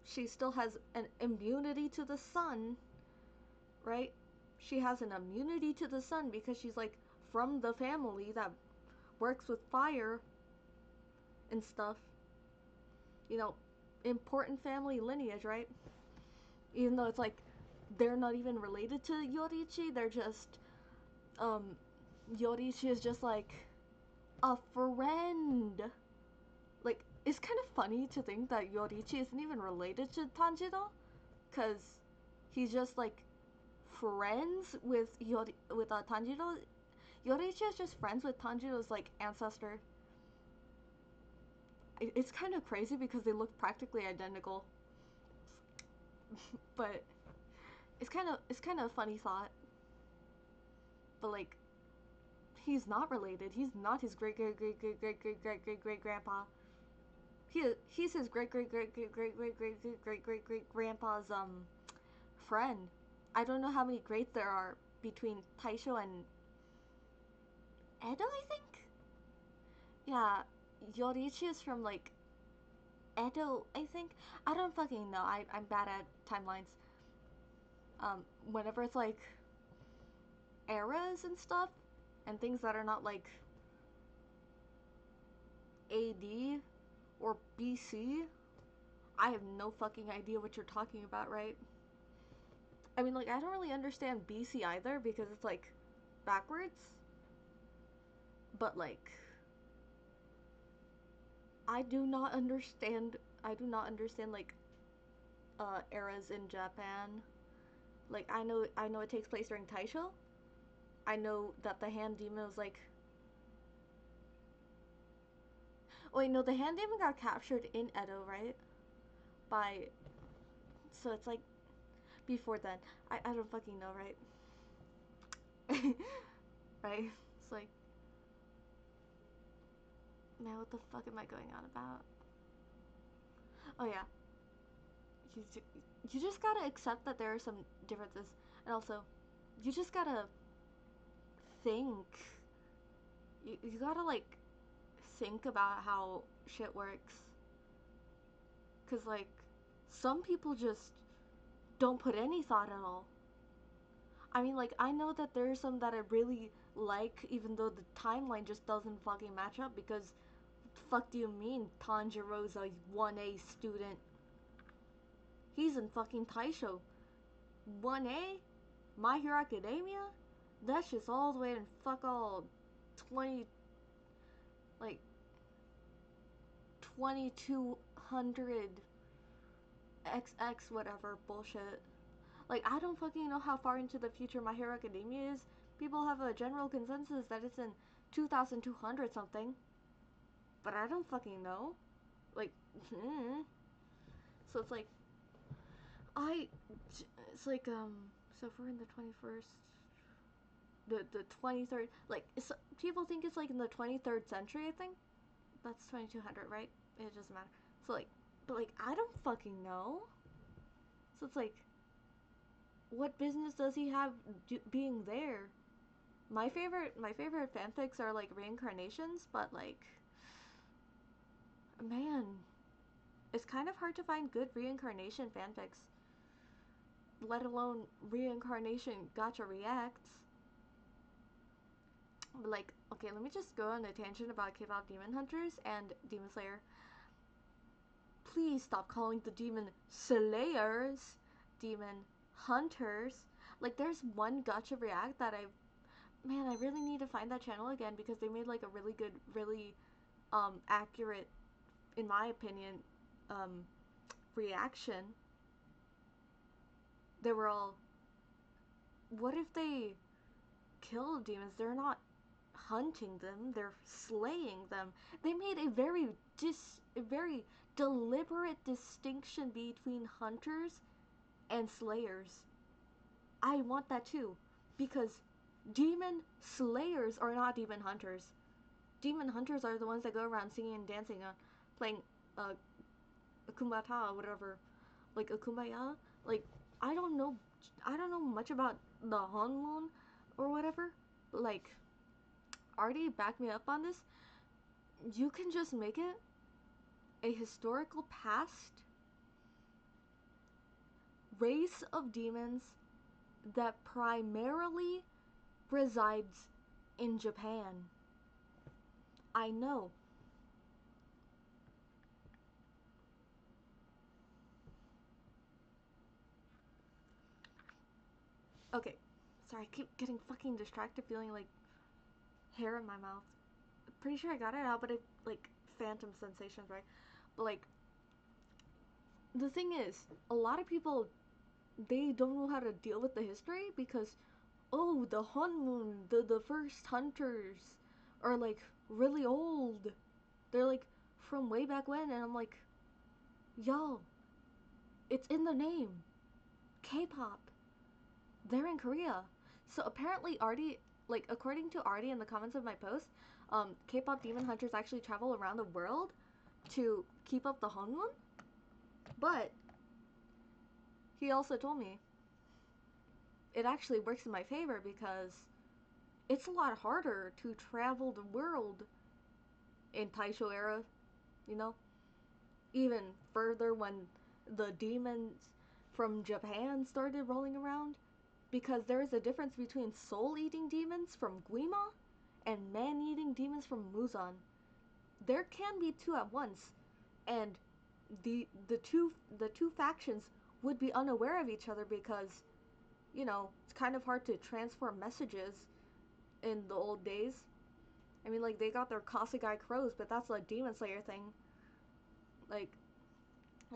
She still has an immunity to the sun, right? She has an immunity to the sun because she's like from the family that works with fire and stuff. You know, important family lineage, right? Even though it's like they're not even related to Yoriichi, they're just Yoriichi is just like a friend. Like, it's kind of funny to think that Yoriichi isn't even related to Tanjiro, cause he's just like friends with Tanjiro. Yoriichi is just friends with Tanjiro's like ancestor. It's kind of crazy because they look practically identical, but it's kind of a funny thought. But like, he's not related. He's not his great great great great great great great great great grandpa. He's his great great great great great great great great great great great grandpa's friend. I don't know how many greats there are between Taisho and Edo, I think? Yeah, Yoriichi is from like Edo, I think. I don't fucking know. I'm bad at timelines. Whenever it's like eras and stuff and things that are not like AD or BC, I have no fucking idea what you're talking about, right? I mean, like, I don't really understand BC either because it's like backwards. But like, I do not understand like eras in Japan. Like I know it takes place during Taisho. I know that the hand demon was like, oh wait, no, the hand demon got captured in Edo, right? By, so it's like before then. I don't fucking know, right? Right? It's like, man, what the fuck am I going on about? Oh yeah, you, you just gotta accept that there are some differences, and also, you just gotta think. You gotta like think about how shit works, cause like some people just don't put any thought at all. I mean, like, I know that there's some that I really like, even though the timeline just doesn't fucking match up. Because, what the fuck do you mean Tanjiro's a 1A student? He's in fucking Taisho. 1A? My Hero Academia? That's just all the way in fuck all 20, like, 2200 XX whatever bullshit. Like, I don't fucking know how far into the future My Hero Academia is. People have a general consensus that it's in 2200 something. But I don't fucking know. Like, so it's like, I, it's like, so if we're in the 21st, the 23rd, like, people think it's like in the 23rd century, I think. That's 2200, right? It doesn't matter. So, like, but like, I don't fucking know. So it's like, what business does he have being there? My favorite fanfics are like reincarnations, but like, man, it's kind of hard to find good reincarnation fanfics, let alone reincarnation gotcha reacts. But like, okay, let me just go on a tangent about K-pop demon hunters and Demon Slayer. Please stop calling the demon slayers demon hunters. Like, there's one gotcha react that I really need to find that channel again because they made like a really good, really accurate, in my opinion, um reaction. They were all, what if they kill demons? They're not hunting them, they're slaying them. They made a very deliberate distinction between hunters and slayers. I want that too, because demon slayers are not demon hunters. Demon hunters are the ones that go around singing and dancing, playing uh, kumbata or whatever, like a kumbaya. Like, I don't know, I don't know much about the Honmon or whatever. But like, already back me up on this. You can just make it a historical past race of demons that primarily resides in Japan. I know. Okay. Sorry, I keep getting fucking distracted, feeling like hair in my mouth. Pretty sure I got it out, but it, like, phantom sensations, right? But, like, the thing is, a lot of people, they don't know how to deal with the history because, oh, the Hunmoon, the first hunters are, like, really old. They're, like, from way back when, and I'm like, yo, it's in the name. K-pop. They're in Korea. So apparently Artie, like, according to Artie in the comments of my post, K-pop demon hunters actually travel around the world to keep up the Honmun. But he also told me it actually works in my favor because it's a lot harder to travel the world in Taisho era, you know? Even further when the demons from Japan started rolling around. Because there is a difference between soul-eating demons from Guima and man-eating demons from Muzan. There can be two at once, and the two factions would be unaware of each other because, it's kind of hard to transfer messages in the old days. I mean, like, they got their Kasugai crows, but that's a Demon Slayer thing. Like,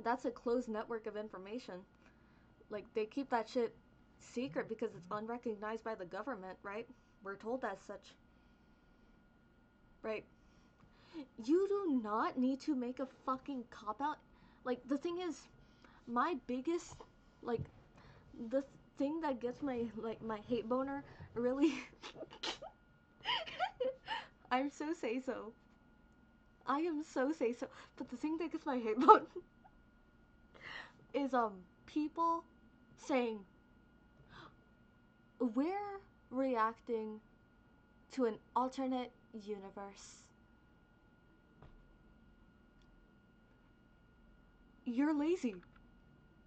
that's a closed network of information. Like, they keep that shit secret because it's unrecognized by the government, right? We're told as such. Right. You do not need to make a fucking cop out. Like, the thing is, my biggest, like, the thing that gets my hate boner really. I'm so say so. I am so say so. But the thing that gets my hate boner is, people saying, we're reacting to an alternate universe. You're lazy.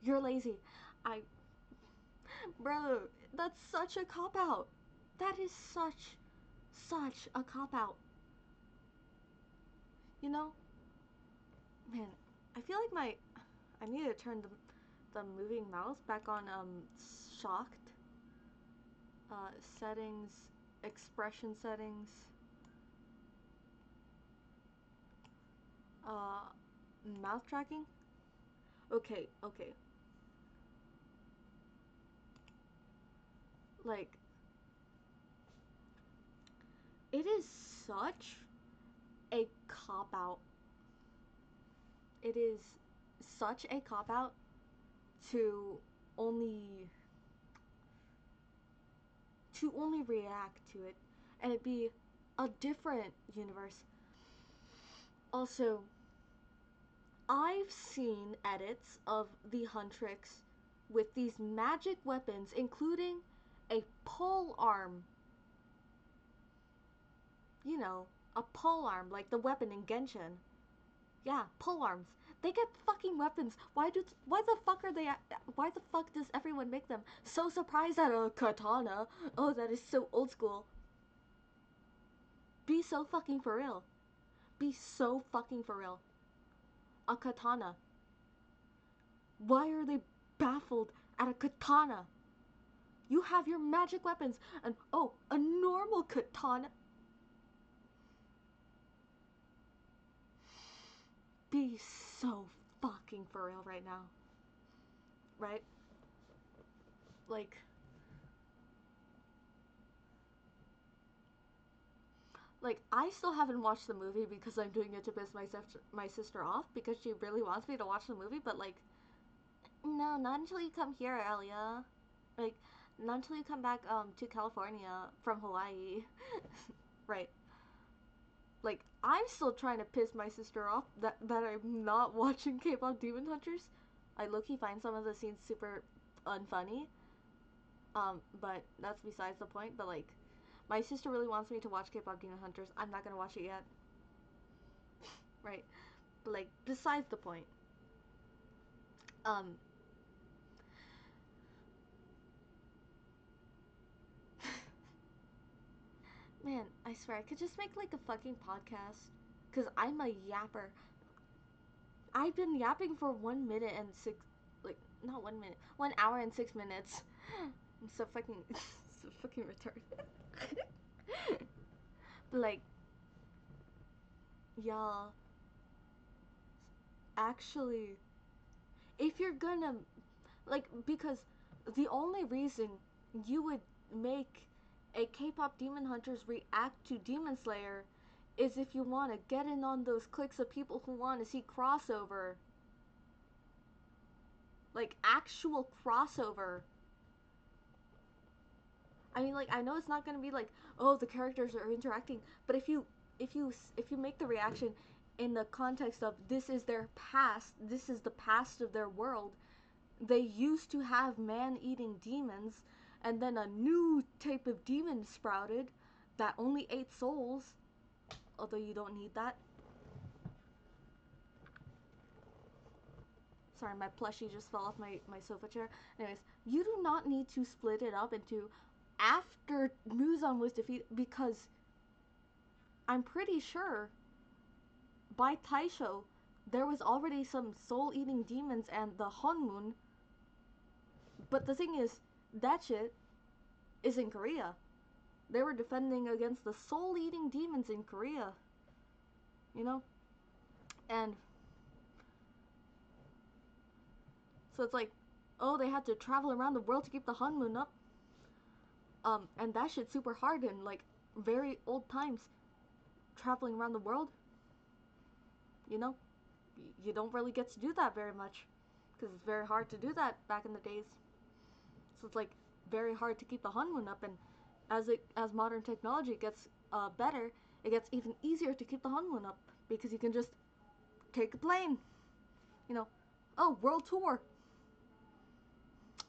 You're lazy. I. Bro, that's such a cop out. That is such a cop out. You know? Man, I feel like I need to turn the moving mouse back on, shocked. Settings, expression settings, uh, mouth tracking. Okay, okay. Like, it is such a cop out. It is such a cop out to only only react to it and it be a different universe. Also, I've seen edits of the Huntrix with these magic weapons, including a pole arm. You know, a pole arm, like the weapon in Genshin. Yeah, pole arms. They get fucking weapons. Why the fuck are they? Why the fuck does everyone make them so surprised at a katana? Oh, that is so old school. Be so fucking for real. Be so fucking for real. A katana. Why are they baffled at a katana? You have your magic weapons, and oh, a normal katana. Be so fucking for real right now. Right? Like, I still haven't watched the movie because I'm doing it to piss my sister off because she really wants me to watch the movie, but like, no, not until you come here, Elia. Like, not until you come back to California from Hawaii. Right. Like, I'm still trying to piss my sister off that I'm not watching K-pop Demon Hunters. I low-key find some of the scenes super unfunny. But that's besides the point. But like, my sister really wants me to watch K-pop Demon Hunters. I'm not gonna watch it yet. Right. But like, besides the point. Um, Man, I swear I could just make like a fucking podcast. Cause I'm a yapper. I've been yapping for 1 minute and six, like not 1 minute, 1 hour and 6 minutes. I'm so fucking, so fucking retarded. But like, y'all, actually, if you're gonna, like, because the only reason you would make a K-pop Demon Hunters react to Demon Slayer is if you want to get in on those cliques of people who want to see crossover. Like, actual crossover. I mean, like, I know it's not gonna be like, oh, the characters are interacting, but if you make the reaction in the context of this is their past, this is the past of their world. They used to have man-eating demons, and then a new type of demon sprouted that only ate souls. Although you don't need that. Sorry, my plushie just fell off my sofa chair. Anyways, you do not need to split it up into after Muzan was defeated, because I'm pretty sure by Taisho there was already some soul-eating demons and the Honmun. But the thing is, that shit is in Korea. They were defending against the soul-eating demons in Korea. You know? And so it's like, oh, they had to travel around the world to keep the Honmun up. And that shit's super hard in like very old times. Traveling around the world, you know, you don't really get to do that very much because it's very hard to do that back in the days. So it's like very hard to keep the Honmun up, and as modern technology gets better, it gets even easier to keep the Honmun up because you can just take a plane, you know, oh, world tour,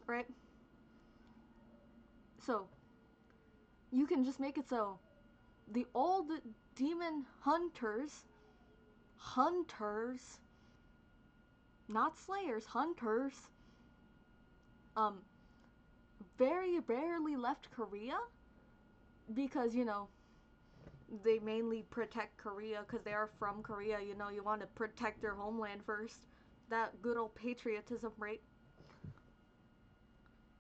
right? So you can just make it so the old demon hunters, not slayers, hunters, um, very rarely left Korea because, you know, they mainly protect Korea because they are from Korea. You know, you want to protect your homeland first. That good old patriotism, right?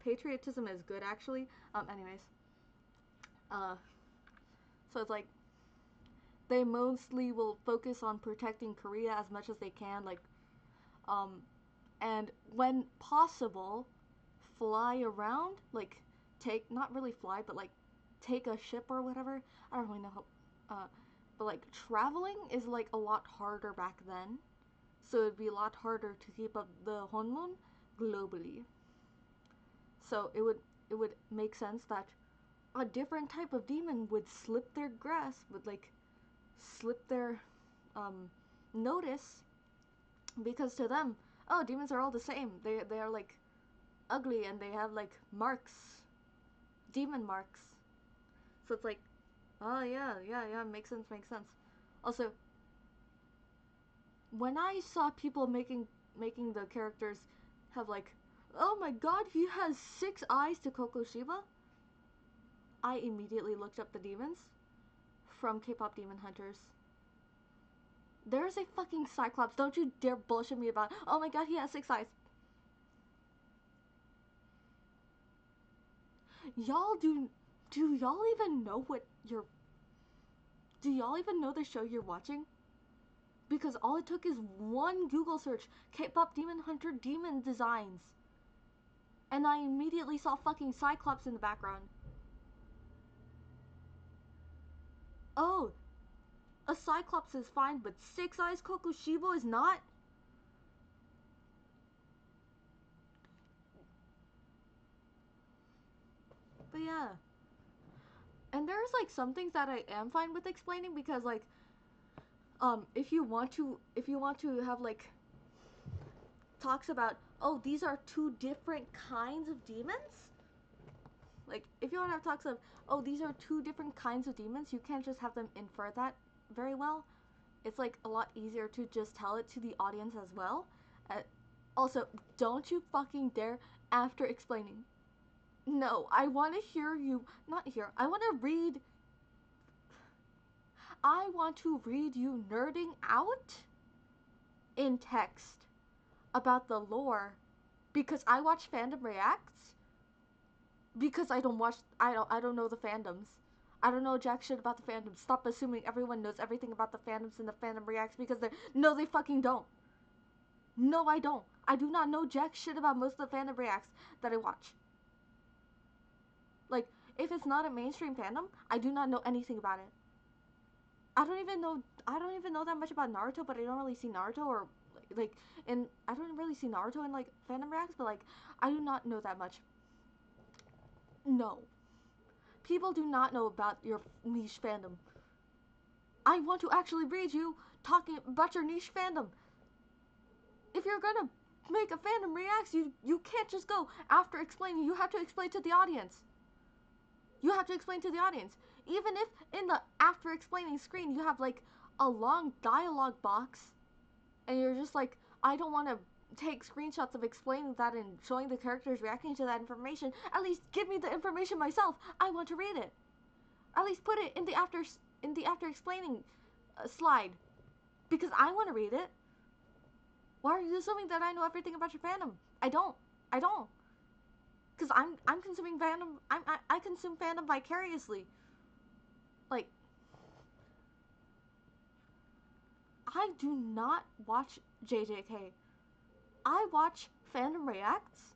Patriotism is good, actually. Anyways, uh, so it's like they mostly will focus on protecting Korea as much as they can, like, um, and when possible, fly around, like, take, not really fly, but like, take a ship or whatever. I don't really know how, but like, traveling is like a lot harder back then, so it'd be a lot harder to keep up the Honmun globally. So it would make sense that a different type of demon would slip their grasp, would like slip their um, notice, because to them, oh, demons are all the same. They are like ugly and they have like marks, demon marks. So it's like, oh yeah, makes sense, makes sense. Also, when I saw people making the characters have like, oh my god, he has 6 eyes to Kokoshiba, I immediately looked up the demons from K-pop Demon Hunters. There's a fucking Cyclops. Don't you dare bullshit me about, oh my god, he has 6 eyes. Y'all do y'all even know what you're do y'all even know the show you're watching? Because all it took is one Google search, K-pop Demon Hunter demon designs. And I immediately saw fucking Cyclops in the background. Oh, a Cyclops is fine, but 6 eyes Kokushibo is not? But yeah. And there's like some things that I am fine with explaining because like if you want to have like talks about, oh, these are 2 different kinds of demons, like if you want to have talks of, oh, these are 2 different kinds of demons, you can't just have them infer that very well. It's like a lot easier to just tell it to the audience as well. uh, Also, don't you fucking dare after explaining. No, I want to hear you, not hear, I want to read you nerding out in text about the lore because I watch fandom reacts because I don't know the fandoms. I don't know jack shit about the fandoms. Stop assuming everyone knows everything about the fandoms and the fandom reacts because they fucking don't. No, I don't. I do not know jack shit about most of the fandom reacts that I watch. Like, if it's not a mainstream fandom, I do not know anything about it. I don't even know that much about Naruto, but I don't really see Naruto or like and I don't really see Naruto in like fandom reacts, but like I do not know that much. No. People do not know about your niche fandom. I want to actually read you talking about your niche fandom. If you're gonna make a fandom reacts, you can't just go after explaining. You have to explain to the audience. You have to explain to the audience. Even if in the after explaining screen you have like a long dialogue box and you're just like, I don't want to take screenshots of explaining that and showing the characters reacting to that information. At least give me the information myself. I want to read it. At least put it in the after explaining slide because I want to read it. Why are you assuming that I know everything about your fandom? I don't. I don't. Because I'm consuming fandom. I consume fandom vicariously. Like, I do not watch JJK. I watch fandom reacts,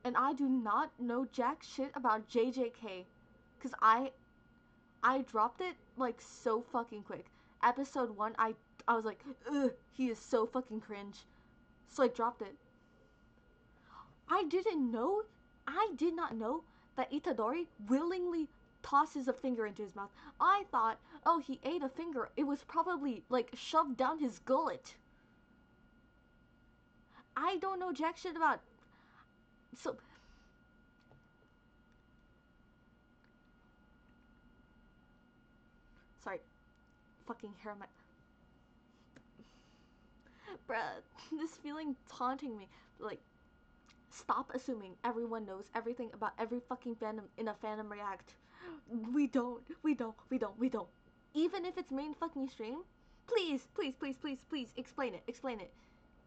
and I do not know jack shit about JJK, cause I dropped it like so fucking quick. Episode 1, I was like, ugh, he is so fucking cringe, so I dropped it. I didn't know, I did not know that Itadori willingly tosses a finger into his mouth. I thought, oh, he ate a finger. It was probably like shoved down his gullet. I don't know jack shit about. So, sorry, fucking hair on my. Bruh, this feeling taunting me. Like, stop assuming everyone knows everything about every fucking fandom in a fandom react. We don't. Even if it's main fucking stream, please, explain it, explain it.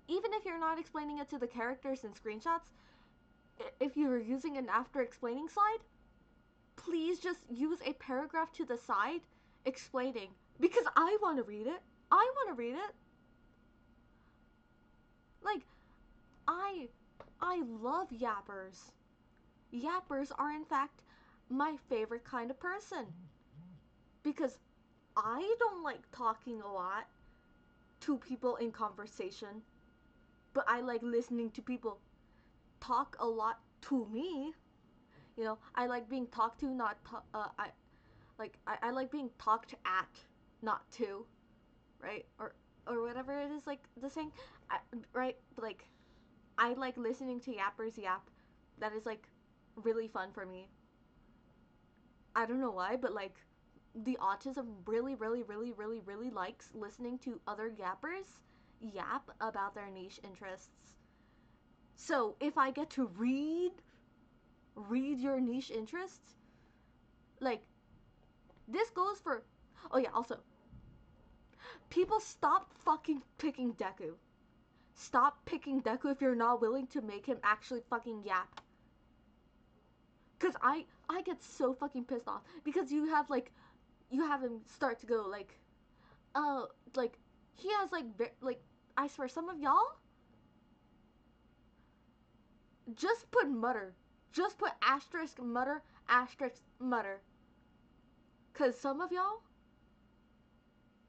Even if you're not explaining it to the characters and screenshots, if you're using an after explaining slide, please just use a paragraph to the side explaining. Because I want to read it. I want to read it. Like, I I love yappers. Yappers are in fact my favorite kind of person because I don't like talking a lot to people in conversation, but I like listening to people talk a lot to me. I like being talked to, not I like being talked at, not to, right? Or whatever it is, like the saying, right? Like I like listening to yappers yap that is like really fun for me. I don't know why, but like the autism really likes listening to other yappers yap about their niche interests. So if I get to read your niche interests, like this goes for. Oh yeah, also people stop fucking picking Deku. Stop picking Deku if you're not willing to make him actually fucking yap. Cause I get so fucking pissed off because you have him start to go like, like he has like I swear some of y'all just put mutter, just put asterisk mutter asterisk mutter. Cause some of y'all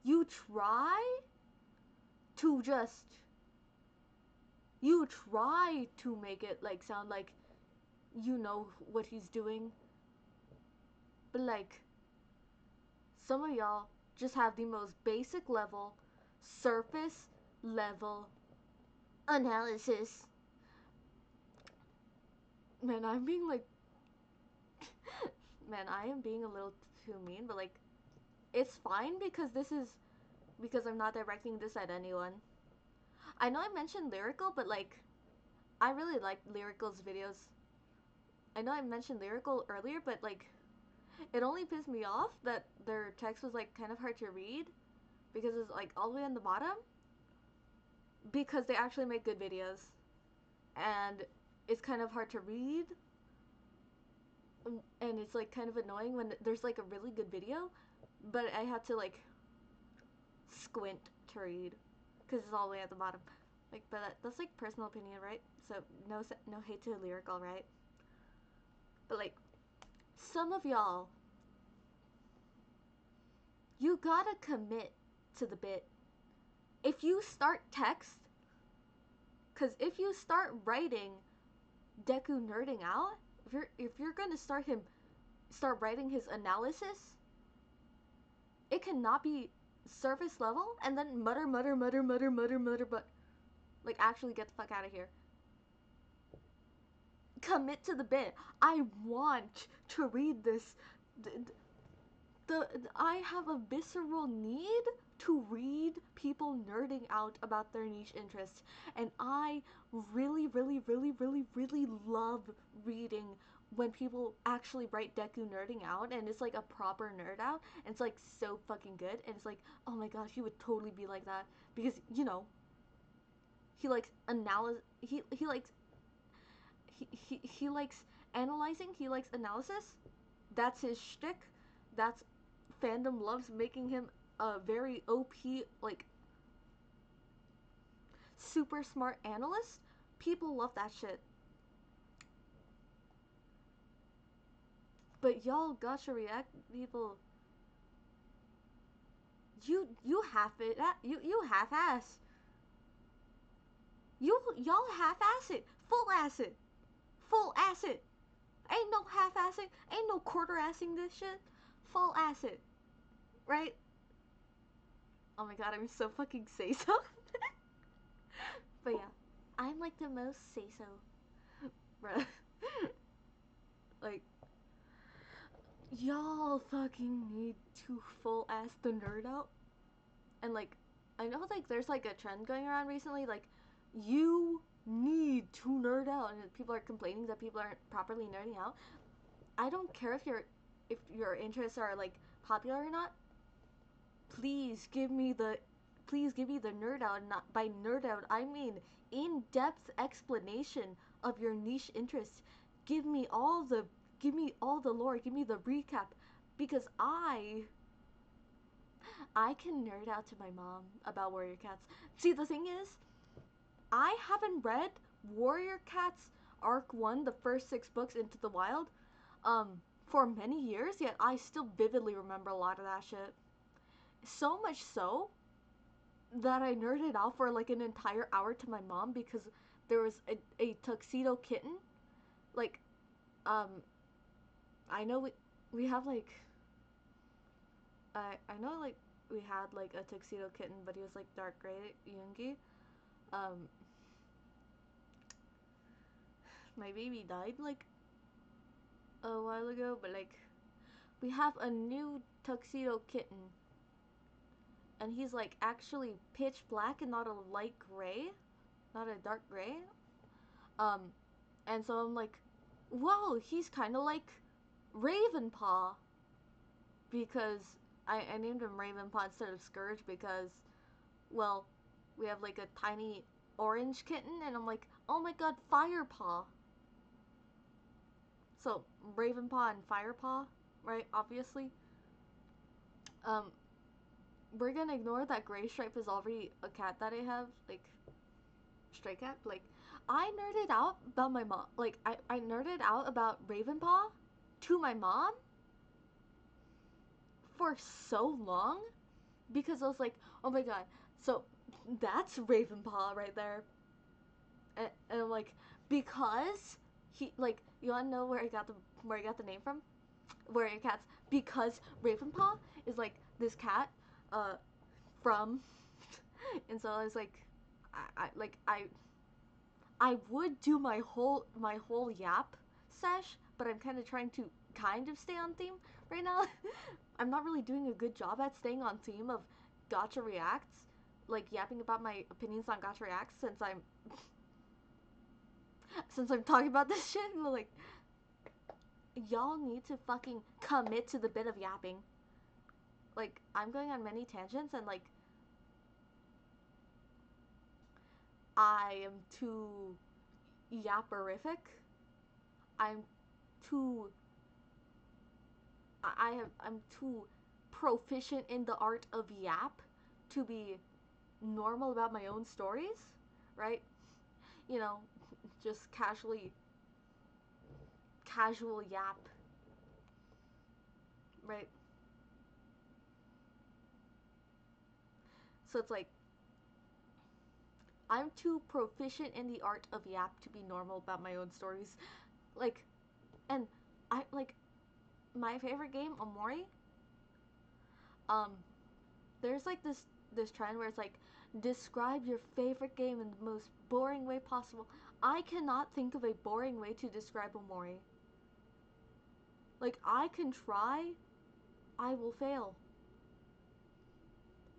you try to just you try to make it like sound like you know what he's doing, but like some of y'all just have the most basic level, surface level analysis. Man, I'm being like, man, I am being a little too mean, but like, it's fine because this is because I'm not directing this at anyone. I know I mentioned lyrical, but like, I really like lyrical's videos. I know I mentioned lyrical earlier, but like, it only pissed me off that their text was like kind of hard to read because it's like all the way on the bottom because they actually make good videos and it's kind of hard to read and it's like kind of annoying when there's like a really good video but I have to like squint to read because it's all the way at the bottom, like, but that's like personal opinion, right? So no hate to lyrical, right? But like some of y'all, you gotta commit to the bit. If you start text, because if you start writing Deku nerding out, if you're gonna start writing his analysis, it cannot be surface level and then mutter, but like actually get the fuck out of here. Commit to the bit. I want to read this. I have a visceral need to read people nerding out about their niche interests, and I really love reading when people actually write Deku nerding out and it's like a proper nerd out and it's like so fucking good and it's like, oh my gosh, he would totally be like that because he likes he likes he likes analyzing, he likes analysis. That's his shtick. That's fandom loves making him a very OP, like super smart analyst. People love that shit. But y'all gotcha react people. You half it. You half ass. Y'all half ass it. Full ass it. Full ass it. Ain't no half assing. Ain't no quarter assing this shit. Full ass it. Right? Oh my god, I'm so fucking say so. But yeah, I'm like the most say so. Bruh. Like, y'all fucking need to full ass the nerd out. And like, I know like there's like a trend going around recently, like, you need to nerd out. And people are complaining that people aren't properly nerding out. I don't care if your interests are like popular or not. Please give me the nerd out. Not by nerd out I mean in-depth explanation of your niche interests. Give me all the lore, give me the recap because I can nerd out to my mom about Warrior Cats. See, the thing is, I haven't read Warrior Cats Arc 1, the first 6 books into the wild, for many years, yet I still vividly remember a lot of that shit. So much so that I nerded out for like an entire hour to my mom because there was a tuxedo kitten. Like, um, I know we have like, I know like we had like a tuxedo kitten, but he was like dark gray, Yoongi. Um, my baby died like a while ago, but like we have a new tuxedo kitten, and he's like actually pitch black and not a light gray, not a dark gray. Um, and so I'm like, whoa, he's kind of like Ravenpaw, because I named him Ravenpaw instead of Scourge because, well, we have like a tiny orange kitten, and I'm like, oh my god, Firepaw. So Ravenpaw and Firepaw, right? Obviously. Um, we're gonna ignore that Gray Stripe is already a cat that I have, like stray cat. Like, I nerded out about my mom. Like, I nerded out about Ravenpaw to my mom for so long because I was like, oh my god, so that's Ravenpaw right there. And I'm like, because he, like, you wanna know where I got the name from? Where your cat's, because Ravenpaw is like this cat from and so I was like, I would do my whole yap sesh, but I'm kind of trying to kind of stay on theme right now. I'm not really doing a good job at staying on theme of Gotcha Reacts, like yapping about my opinions on Gotcha Reacts since I'm talking about this shit. But like, y'all need to fucking commit to the bit of yapping. Like, I'm going on many tangents, and like, I am too yapperific. I'm too I'm too proficient in the art of yap to be normal about my own stories, right? You know, just casual yap, right? So it's like I'm too proficient in the art of yap to be normal about my own stories. Like, and I like my favorite game, Omori. Um, there's like this trend where it's like, describe your favorite game in the most boring way possible. I cannot think of a boring way to describe Omori. Like, I can try, I will fail.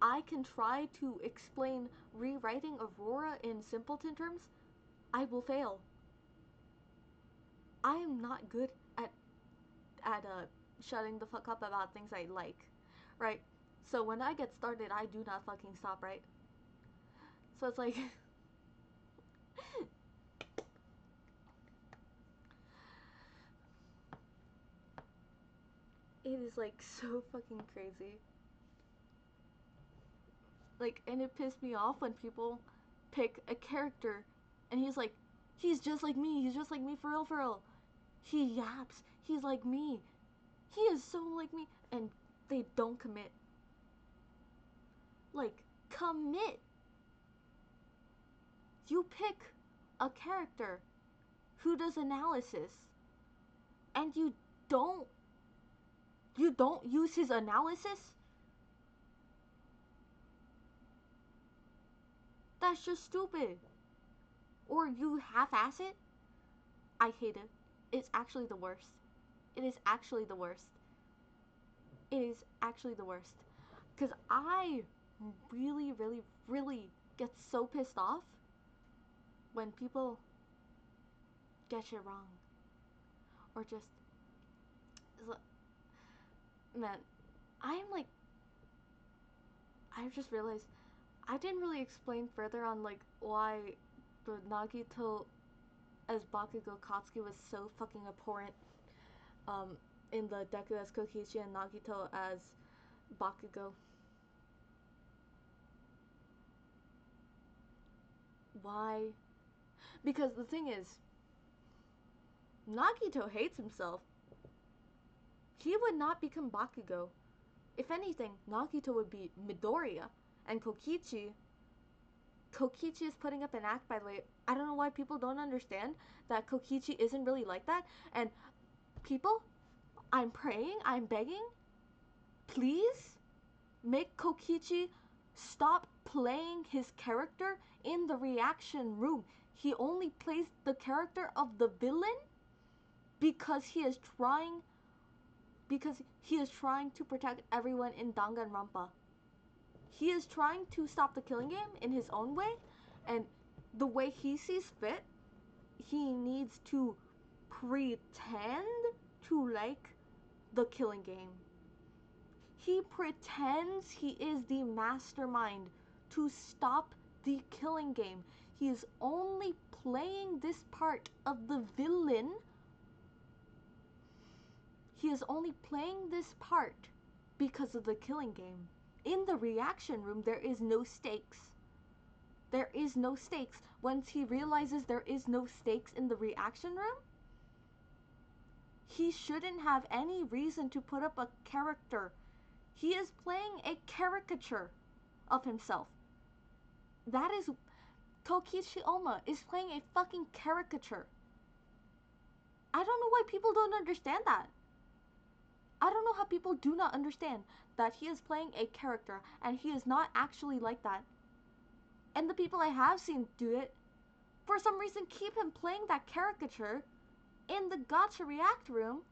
I can try to explain rewriting Aurora in simpleton terms, I will fail. I am not good at shutting the fuck up about things I like, right? So when I get started, I do not fucking stop, right? So it's like it is like so fucking crazy. Like, and it pissed me off when people pick a character and he's like, he's just like me, he's just like me for real, for real. He yaps, he's like me, he is so like me, and they don't commit. Like, commit. You pick a character who does analysis and don't you don't use his analysis. That's just stupid. Or you half-ass it. I hate it. It's actually the worst. It is actually the worst. It is actually the worst. Because I really, really, really get so pissed off when people get shit wrong. Or just, man, I am like, I've just realized I didn't really explain further on like why the Nagito as Bakugo Katsuki was so fucking abhorrent um, in the Deku as Kokichi and Nagito as Bakugo. Why? Because the thing is, Nagito hates himself. He would not become Bakugo. If anything, Nagito would be Midoriya. And Kokichi is putting up an act, by the way. I don't know why people don't understand that Kokichi isn't really like that. And people, I'm praying, I'm begging, please make Kokichi stop playing his character in the reaction room. He only plays the character of the villain because he is trying to protect everyone in Danganronpa. He is trying to stop the killing game in his own way, and the way he sees fit, he needs to pretend to like the killing game. He pretends he is the mastermind to stop the killing game. He is only playing this part of the villain. He is only playing this part because of the killing game. In the reaction room, there is no stakes. There is no stakes. Once he realizes there is no stakes in the reaction room, he shouldn't have any reason to put up a character. He is playing a caricature of himself. That is, Kokichi Oma is playing a fucking caricature. I don't know why people don't understand that. I don't know how people do not understand that he is playing a character and he is not actually like that. And the people I have seen do it, for some reason, keep him playing that caricature in the gacha react room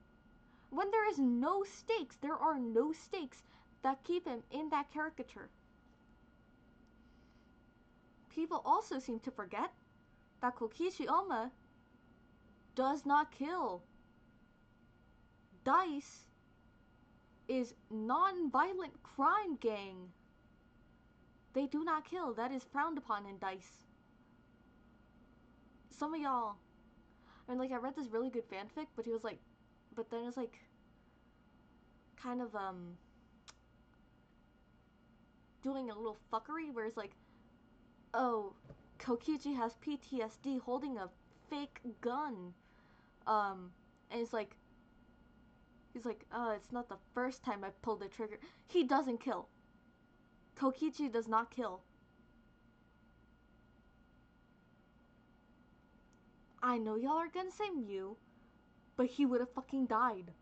when there is no stakes. There are no stakes that keep him in that caricature. People also seem to forget that Kokichi Oma does not kill. DICE is non-violent crime gang. They do not kill. That is frowned upon in DICE. Some of y'all, I mean, I read this really good fanfic, but then it's kind of doing a little fuckery where it's oh, Kokichi has PTSD holding a fake gun. And he's like, it's not the first time I pulled the trigger. He doesn't kill. Kokichi does not kill. I know y'all are gonna say Mew, but he would have fucking died.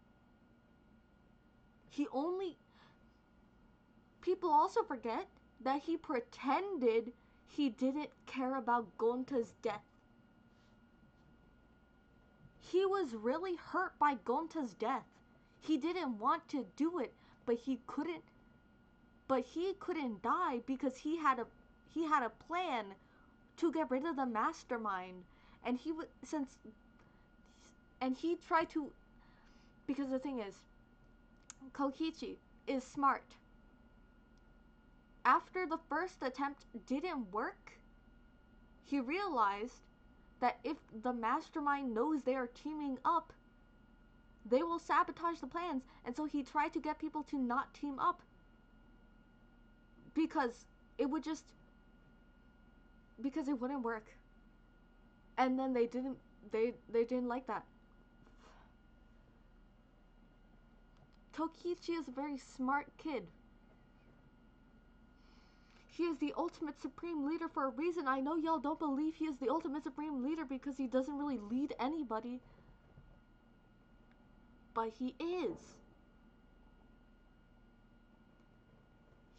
People also forget that he pretended he didn't care about Gonta's death. He was really hurt by Gonta's death. He didn't want to do it, but he couldn't die because he had a plan to get rid of the mastermind. And he tried to, because the thing is, Kokichi is smart. After the first attempt didn't work, he realized that if the mastermind knows they are teaming up, they will sabotage the plans, and so he tried to get people to not team up because it wouldn't work. And then they didn't like that. Kokichi is a very smart kid. He is the ultimate supreme leader for a reason. I know y'all don't believe he is the ultimate supreme leader because he doesn't really lead anybody. But he is.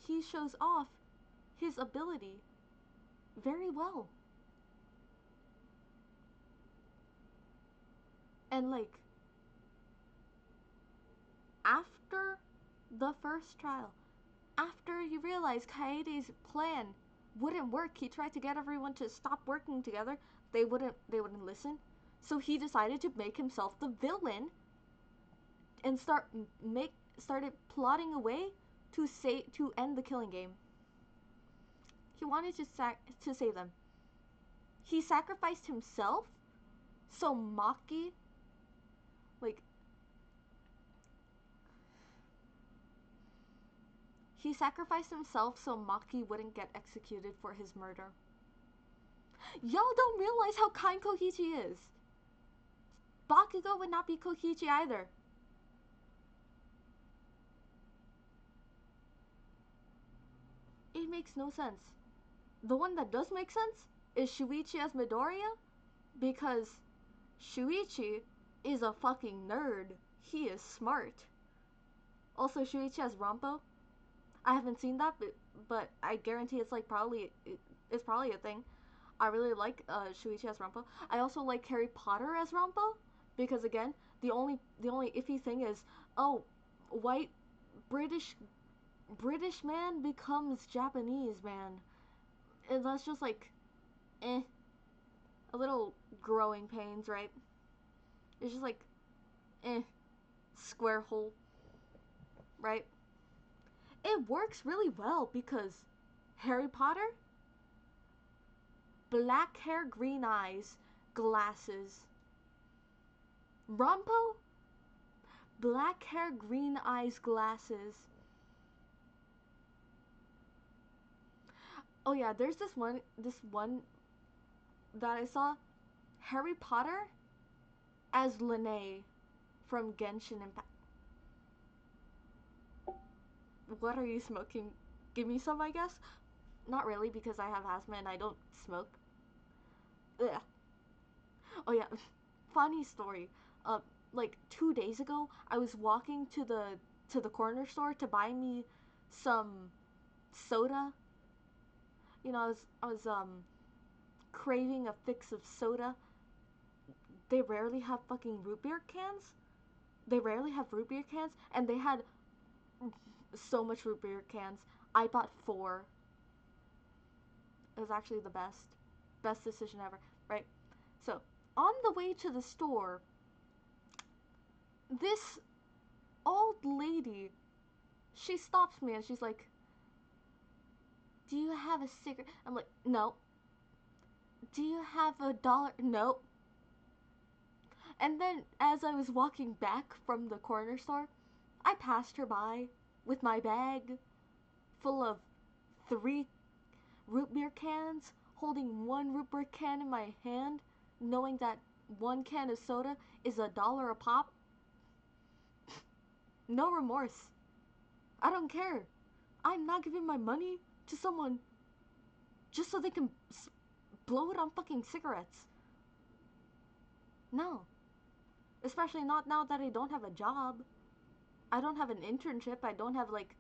He shows off his ability very well. And after the first trial, after he realized Kaede's plan wouldn't work, he tried to get everyone to stop working together. They wouldn't listen. So he decided to make himself the villain and started plotting a way to end the killing game. He wanted to save them. He sacrificed himself so Maki He sacrificed himself so Maki wouldn't get executed for his murder. Y'all don't realize how kind Kokichi is. Bakugo would not be Kokichi either. It makes no sense. The one that does make sense is Shuichi as Midoriya, because Shuichi is a fucking nerd. He is smart. Also, Shuichi as Rampo. I haven't seen that, but but I guarantee it's like it's probably a thing. I really like Shuichi as Rampo. I also like Harry Potter as Rampo because again, the only iffy thing is, oh, white British British man becomes Japanese man. And that's just like a little growing pains, right? It's just like square hole, right? It works really well because Harry Potter, black hair, green eyes, glasses. Rampo, black hair, green eyes, glasses. Oh yeah, there's this one that I saw. Harry Potter as Lene from Genshin Impact. What are you smoking? Give me some, I guess. Not really, because I have asthma and I don't smoke. Ugh. Oh yeah, funny story. Uh, like 2 days ago, I was walking to the corner store to buy me some soda. You know, I was craving a fix of soda. They rarely have fucking root beer cans. They rarely have root beer cans, and they had so much root beer cans. I bought four. It was actually the best decision ever, right? So on the way to the store, this old lady, she stops me and she's like, "Do you have a cigarette?" I'm like, "No." "Do you have $1?" "No." And then as I was walking back from the corner store, I passed her by with my bag full of three root beer cans, holding one root beer can in my hand, knowing that one can of soda is $1 a pop. No remorse. I don't care. I'm not giving my money to someone just so they can blow it on fucking cigarettes. No. Especially not now that I don't have a job. I don't have an internship. I don't have like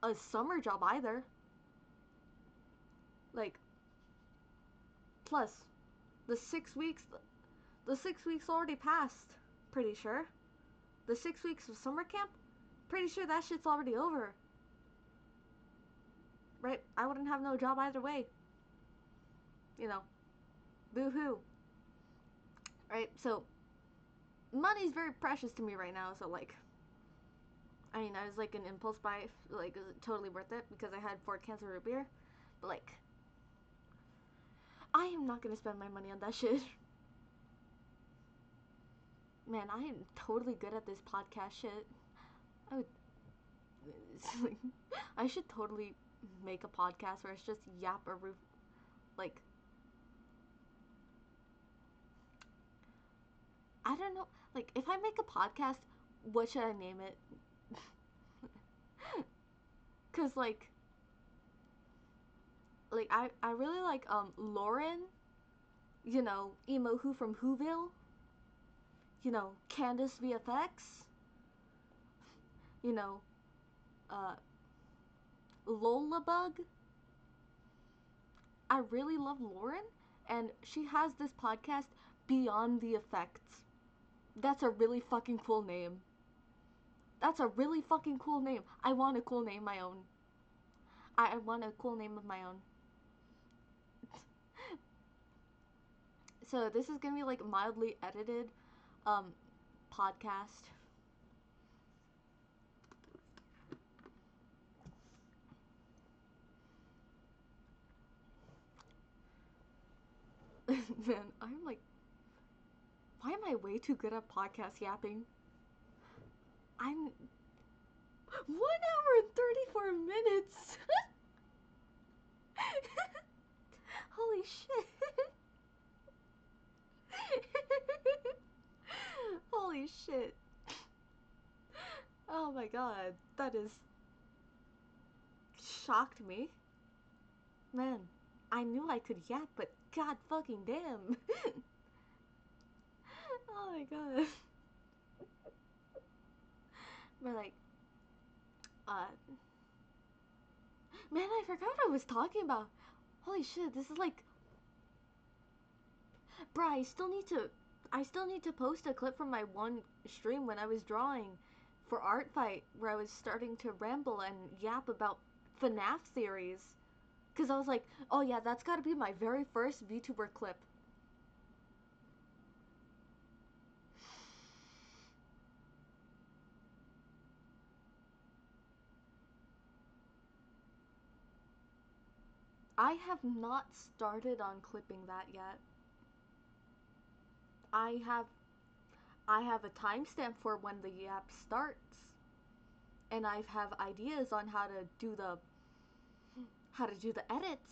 a summer job either. Like, plus, the 6 weeks, the 6 weeks already passed. Pretty sure. The 6 weeks of summer camp, pretty sure that shit's already over. Right? I wouldn't have no job either way. You know, boo hoo. Right? So, money's very precious to me right now, so like, I mean, I was like an impulse buy, like, is it totally worth it because I had 4 cans of root beer? But like, I am not gonna spend my money on that shit. Man, I am totally good at this podcast shit. I would, like, I should totally make a podcast where it's just yap or like, I don't know. Like, if I make a podcast, what should I name it? Cause like I really like Lauren, you know, emo who from Whoville, you know, Candace VFX, you know, uh Lola Bug. I really love Lauren, and she has this podcast, Beyond the Effects. That's a really fucking cool name. That's a really fucking cool name. I want a cool name my own. I want a cool name of my own. So this is gonna be like mildly edited um podcast. Man, I'm like, why am I way too good at podcast yapping? I'm 1 hour and 34 minutes. Holy shit. Holy shit. Oh my god, that is shocked me. Man, I knew I could yap, but god fucking damn. Oh my god. But like, uh, Man, I forgot what I was talking about. Holy shit, this is like, bruh, I still need to post a clip from my one stream when I was drawing for Art Fight, where I was starting to ramble and yap about FNAF theories. Cause I was like, oh yeah, that's gotta be my very first VTuber clip. I have not started on clipping that yet. I have I have a timestamp for when the yap starts, and I have ideas on how to do the edits,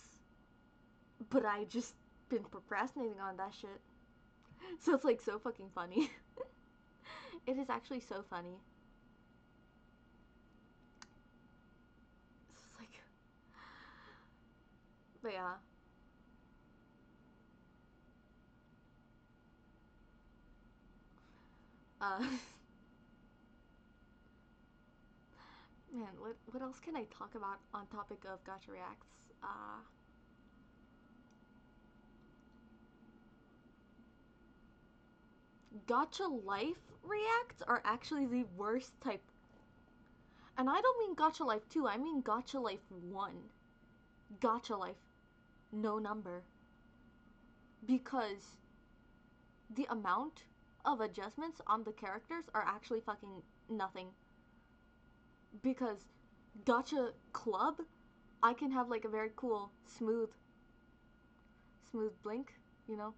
but I just been procrastinating on that shit. So it's like so fucking funny. It is actually so funny. It's like, but yeah. Uh, man, what else can I talk about on topic of Gacha Reacts? Gacha Life reacts are actually the worst type. And I don't mean Gacha Life 2, I mean Gacha Life 1. Gacha Life. No number. Because the amount of adjustments on the characters are actually fucking nothing. Because Gacha Club, I can have like a very cool, smooth blink, you know?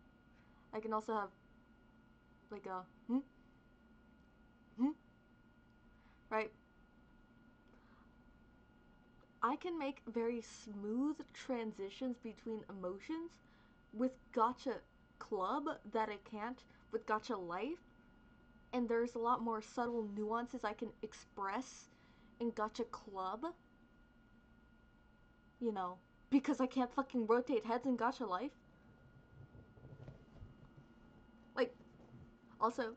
I can also have like a right? I can make very smooth transitions between emotions with Gacha Club that I can't with Gacha Life. And there's a lot more subtle nuances I can express in Gacha Club. You know, because I can't fucking rotate heads in Gacha Life. Like, also,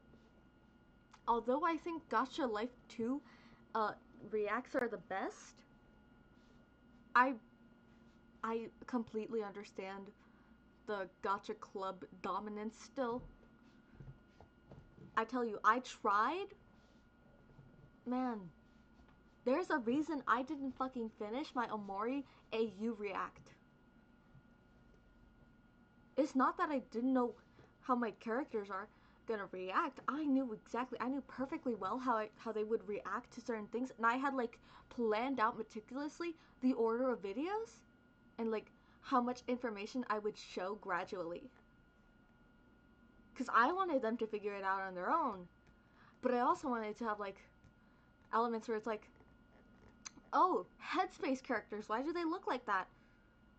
although I think Gacha Life 2 reacts are the best, I completely understand the Gacha Club dominance still. I tell you, I tried. Man, there's a reason I didn't fucking finish my Omori AU react. It's not that I didn't know how my characters are gonna react. I knew perfectly well how they would react to certain things, and I had like planned out meticulously the order of videos and like how much information I would show gradually. Cause I wanted them to figure it out on their own, but I also wanted to have like elements where it's like, oh, headspace characters, why do they look like that?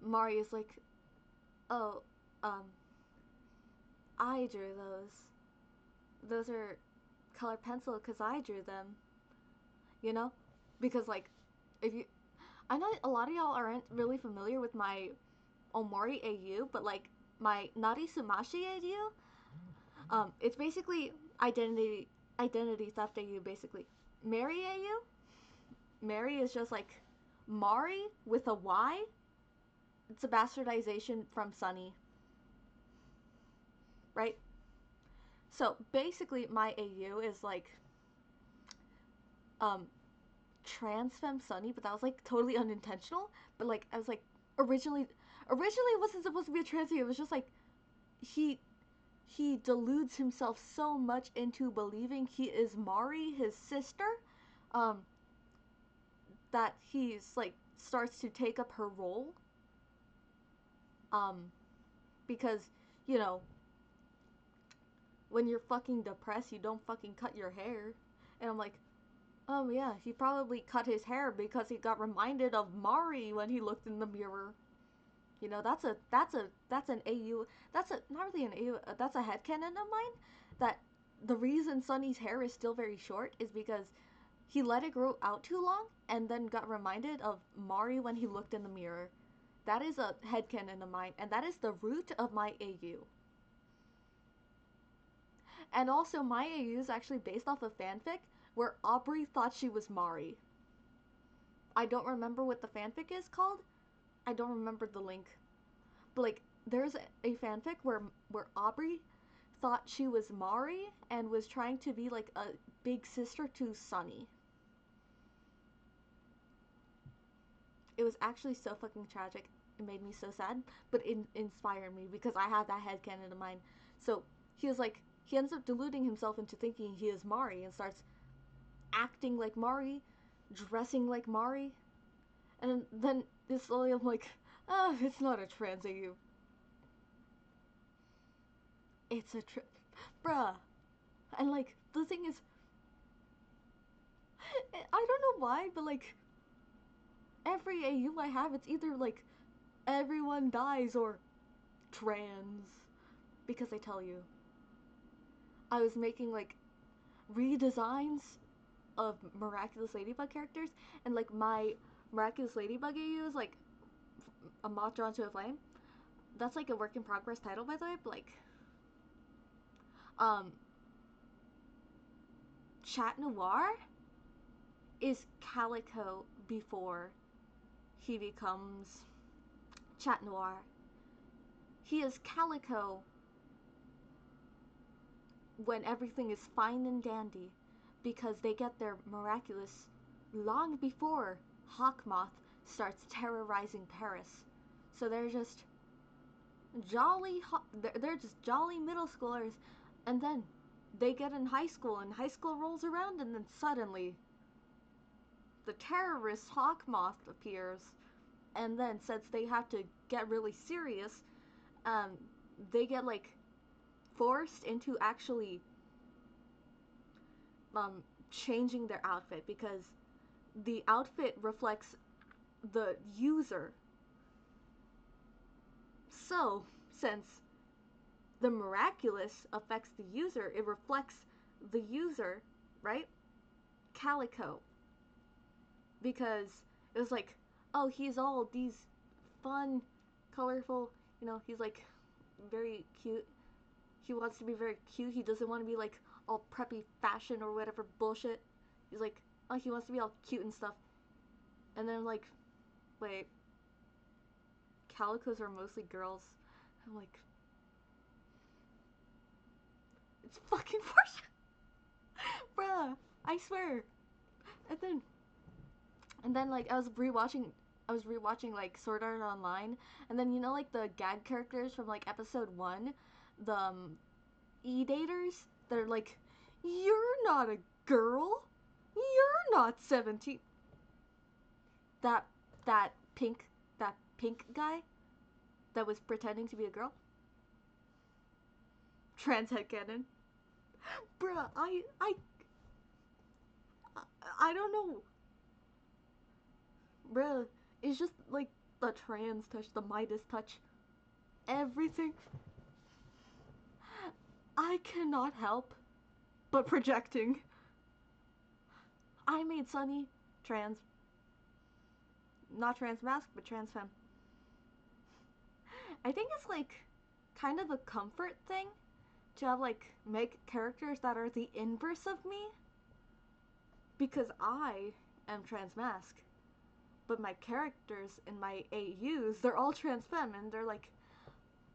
Mari's like, oh, um, I drew those. Those are color pencil because I drew them. You know? Because, like, if you. I know a lot of y'all aren't really familiar with my Omori AU, but, like, my Nari Sumashi AU, it's basically identity theft AU, basically. Mary AU? Mary is just, like, Mari with a Y. It's a bastardization from Sunny. Right? So basically, my AU is like um trans femme Sunny, but that was like totally unintentional. But like I was like originally it wasn't supposed to be a trans AU. It was just like he he deludes himself so much into believing he is Mari, his sister, um, that he's like starts to take up her role. Um, because you know when you're fucking depressed, you don't fucking cut your hair. And I'm like, oh yeah, he probably cut his hair because he got reminded of Mari when he looked in the mirror. You know, that's an AU, that's a, not really an AU, that's a headcanon of mine, that the reason Sunny's hair is still very short is because he let it grow out too long and then got reminded of Mari when he looked in the mirror. That is a headcanon of mine, and that is the root of my AU. And also, my AU is actually based off a fanfic where Aubrey thought she was Mari. I don't remember what the fanfic is called. I don't remember the link. But like there's a fanfic where Aubrey thought she was Mari and was trying to be like a big sister to Sunny. It was actually so fucking tragic. It made me so sad, but it inspired me because I had that headcanon in mind. So he was like, he ends up deluding himself into thinking he is Mari and starts acting like Mari, dressing like Mari, and then this slowly I'm like, oh, it's not a trans AU. It's a bruh. And like the thing is, I don't know why, but like every AU I have, it's either like everyone dies or trans. Because I tell you, I was making like redesigns of Miraculous Ladybug characters, and like my Miraculous Ladybug AU is like a moth drawn to a flame. That's like a work in progress title, by the way. But like, um, Chat Noir is Calico before he becomes Chat Noir. He is Calico when everything is fine and dandy because they get their miraculous long before Hawkmoth starts terrorizing Paris. So they're just jolly, they're just jolly middle schoolers, and then they get in high school, and high school rolls around, and then suddenly the terrorist Hawkmoth appears, and then since they have to get really serious, um, they get like forced into actually changing their outfit because the outfit reflects the user. So, since the miraculous affects the user, it reflects the user, right? Calico. Because it was like, oh, he's all these fun, colorful, he's like very cute. He wants to be very cute. He doesn't want to be like all preppy fashion or whatever bullshit. He's like, oh, he wants to be all cute and stuff. And then I'm like, wait, calicos are mostly girls. I'm like, it's fucking Portia. Bruh, I swear. And then like I was rewatching like Sword Art Online, and then like the gag characters from like episode 1, the E-daters that are like, you're not a girl. You're not 17. That that pink that pink guy that was pretending to be a girl. Trans headcanon. Bruh, I don't know. Bruh, it's just like the trans touch, the Midas touch. Everything. I cannot help but projecting. I made Sunny trans. Not trans mask, but trans femme. I think it's like kind of a comfort thing to have like make characters that are the inverse of me. Because I am trans mask. But my characters in my AUs, they're all trans femme, and they're like,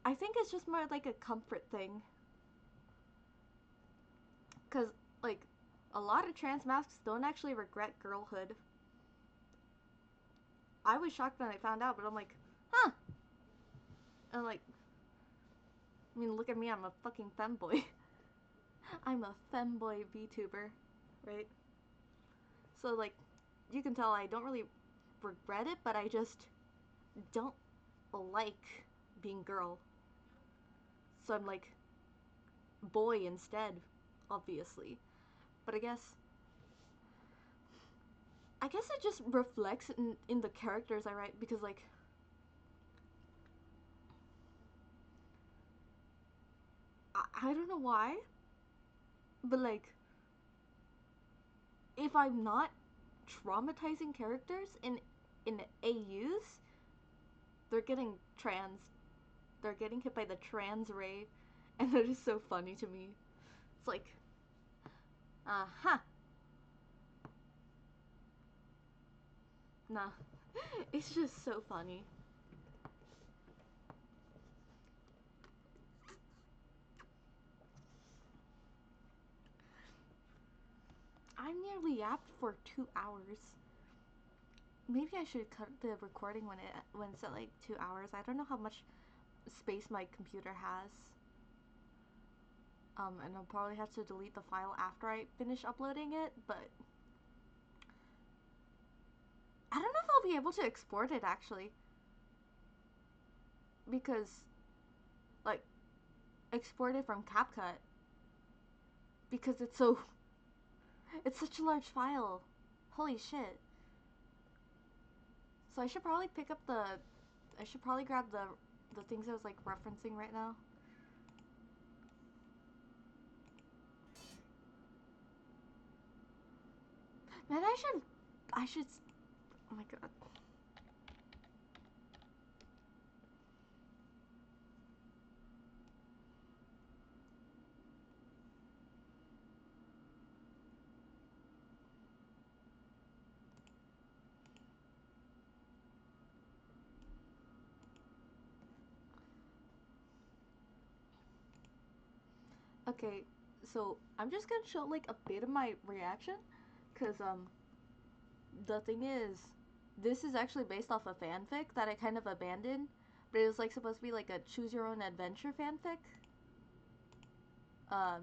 I think it's just more like a comfort thing. Because, like, a lot of trans masks don't actually regret girlhood. I was shocked when I found out, but I'm like, huh. And I'm like, I mean, look at me, I'm a fucking femboy. I'm a femboy VTuber, right? So, like, you can tell I don't really regret it, but I just don't like being girl. So I'm like, boy instead, obviously. But I guess it just reflects in the characters I write, because like I don't know why, but like if I'm not traumatizing characters in AUs, they're getting they're getting hit by the trans ray, and that is so funny to me. It's like, uh-huh. Nah, it's just so funny. I nearly yapped for 2 hours. Maybe I should cut the recording when it's at like 2 hours. I don't know how much space my computer has. And I'll probably have to delete the file after I finish uploading it, but I don't know if I'll be able to export it actually. Because, like, export it from CapCut. Because it's such a large file. Holy shit. So I should probably grab the things I was like referencing right now. Man, I should, oh my god. Okay, so I'm just gonna show like a bit of my reaction, cause the thing is, this is actually based off a fanfic that I kind of abandoned, but it was like supposed to be like a choose your own adventure fanfic. Um,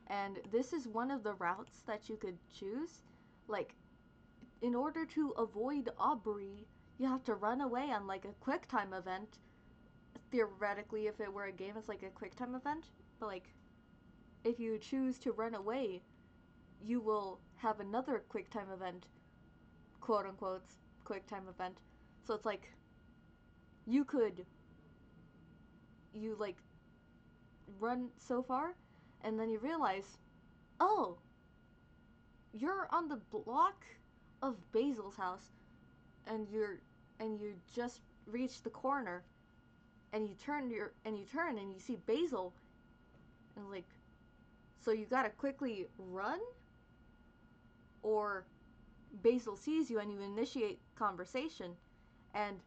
and this is one of the routes that you could choose. Like, in order to avoid Aubrey, you have to run away on like a quick time event. Theoretically, if it were a game, it's like a quick time event, but like, if you choose to run away, you will have another quick time event, quote unquote, quick time event. So it's like, you could, you like run so far, and then you realize, oh, you're on the block of Basil's house, and you just reach the corner, and you turn and you see Basil, and like, so you gotta quickly run, or Basil sees you and you initiate conversation, and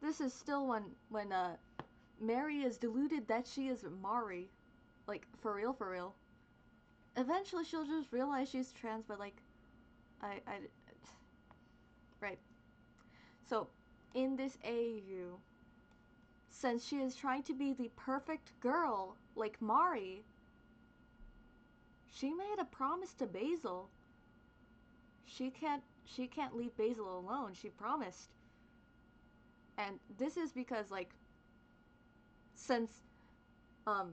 this is still when Mary is deluded that she is Mari, like for real, for real. Eventually, she'll just realize she's trans, but like, I right. So, in this AU, since she is trying to be the perfect girl, like Mari, she made a promise to Basil. She can't leave Basil alone. She promised. And this is because like, since um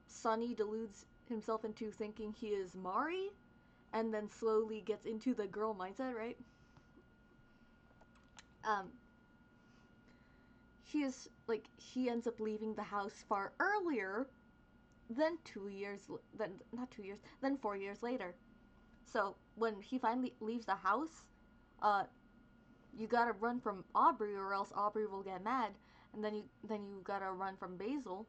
Sunny deludes himself into thinking he is Mari, and then slowly gets into the girl mindset, right? Um, he ends up leaving the house far earlier than 2 years, than not 2 years, than 4 years later. So when he finally leaves the house, uh, you gotta run from Aubrey, or else Aubrey will get mad, and then you gotta run from Basil,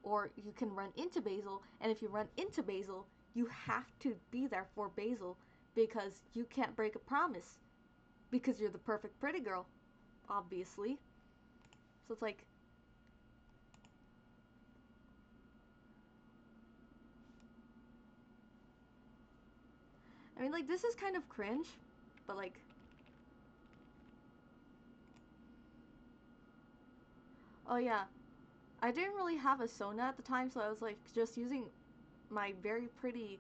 or you can run into Basil, and if you run into Basil, you have to be there for Basil, because you can't break a promise, because you're the perfect pretty girl, obviously. So it's like, I mean, like, this is kind of cringe, but like, oh yeah, I didn't really have a Sona at the time, so I was like just using my very pretty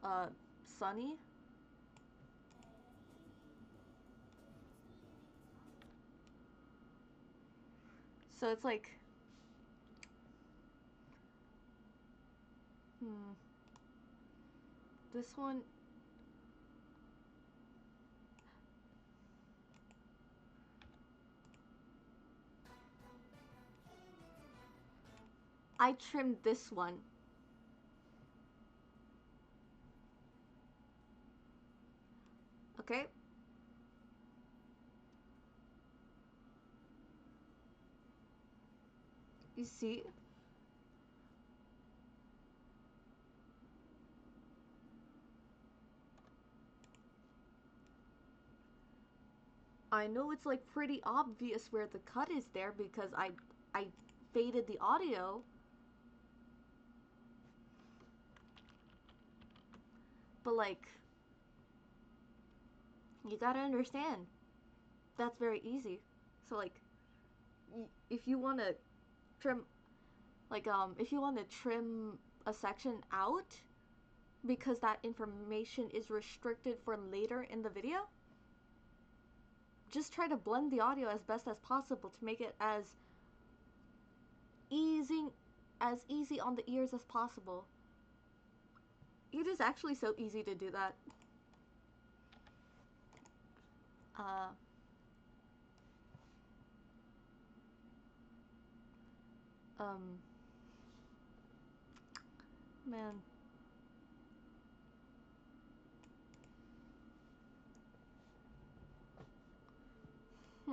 uh Sunny. So it's like, hmm, this one, I trimmed this one. Okay? You see? I know it's like pretty obvious where the cut is there because I faded the audio. But like, you gotta understand, that's very easy. So like, if you want to trim, like if you want to trim a section out because that information is restricted for later in the video, just try to blend the audio as best as possible to make it easy as easy on the ears as possible. It is actually so easy to do that. Uh, um, man. Hmm.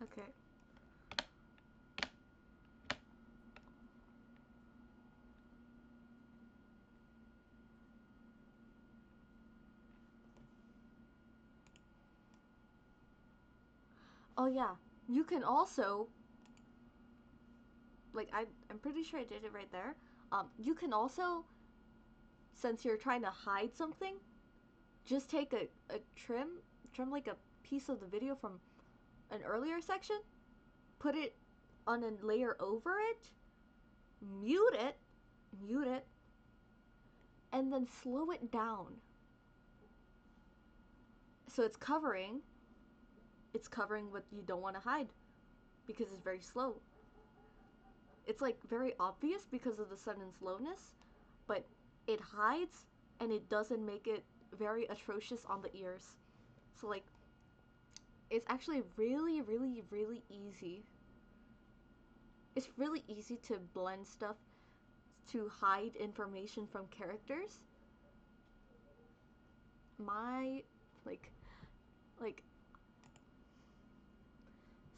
Okay. Oh yeah. You can also, like, I'm pretty sure I did it right there. You can also, since you're trying to hide something, just take a trim like a piece of the video from an earlier section, put it on a layer over it, mute it, mute it, and then slow it down. So it's covering what you don't want to hide because it's very slow. It's like very obvious because of the sudden slowness, but it hides and it doesn't make it very atrocious on the ears. So like, it's actually really, really, really easy. It's really easy to blend stuff to hide information from characters. My, like, like,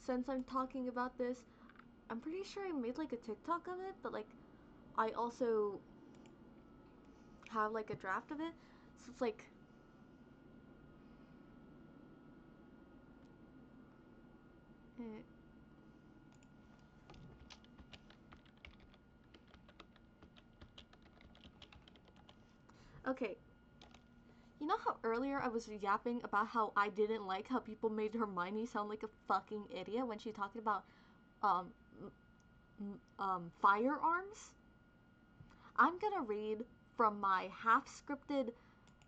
since I'm talking about this, I'm pretty sure I made like a TikTok of it, but like, I also have like a draft of it. So it's like, eh. Okay. You know how earlier I was yapping about how I didn't like how people made Hermione sound like a fucking idiot when she talked about um firearms? I'm gonna read from my half scripted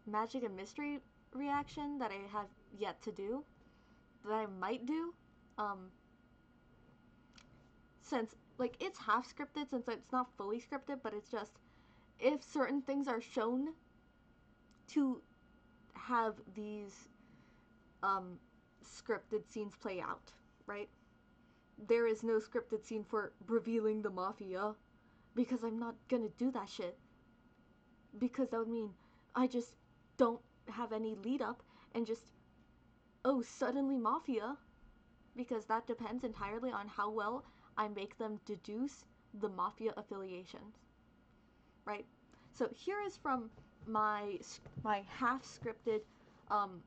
magic and mystery reaction that I have yet to do, that I might do. Um, since like it's half scripted, since it's not fully scripted, but it's just if certain things are shown to have these um, scripted scenes play out, right? There is no scripted scene for revealing the mafia because I'm not gonna do that shit. Because that would mean I just don't have any lead up and just, oh, suddenly mafia. Because that depends entirely on how well I make them deduce the mafia affiliations, right? So here is from my half scripted um,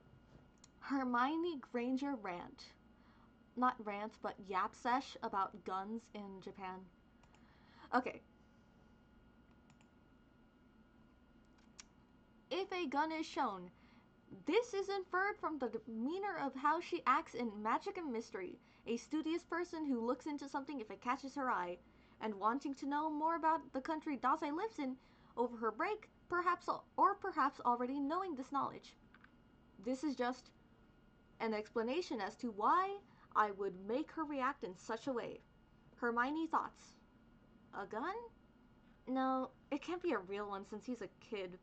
Hermione Granger rant. Not rant, but yap sesh about guns in Japan. Okay. If a gun is shown, this is inferred from the demeanor of how she acts in Magic and Mystery, a studious person who looks into something if it catches her eye, and wanting to know more about the country Dase lives in over her break, perhaps already knowing this knowledge. This is just an explanation as to why I would make her react in such a way. Hermione thoughts. A gun? No, it can't be a real one since he's a kid,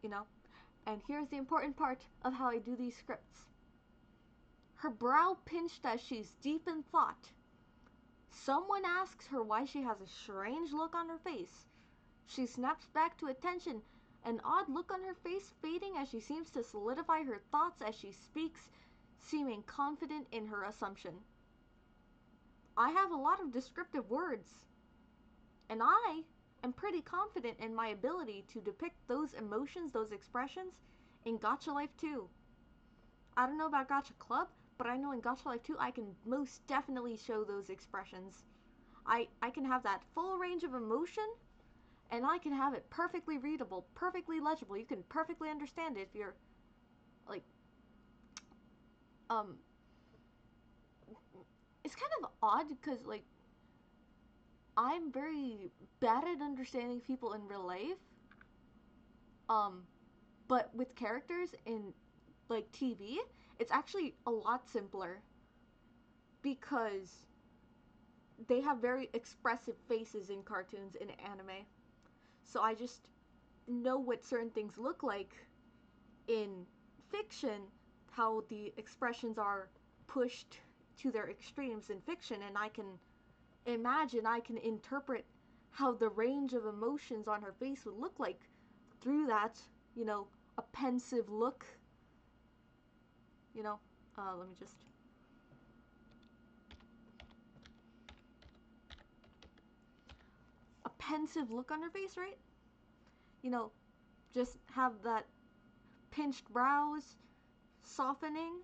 you know? And here's the important part of how I do these scripts. Her brow pinched as she's deep in thought. Someone asks her why she has a strange look on her face. She snaps back to attention, an odd look on her face fading as she seems to solidify her thoughts as she speaks. seeming confident in her assumption. I have a lot of descriptive words, and I am pretty confident in my ability to depict those emotions, those expressions, in Gacha Life 2. I don't know about Gacha Club, but I know in Gacha Life 2 I can most definitely show those expressions. I can have that full range of emotion, and I can have it perfectly readable, perfectly legible. You can perfectly understand it if you're, like, um, it's kind of odd because, like, I'm very bad at understanding people in real life, um, but with characters in, like, TV, it's actually a lot simpler because they have very expressive faces in cartoons, in anime. So I just know what certain things look like in fiction, how the expressions are pushed to their extremes in fiction, and I can imagine, I can interpret how the range of emotions on her face would look like through that, you know, a pensive look. You know, let me just. A pensive look on her face, right? You know, just have that pinched brows, softening,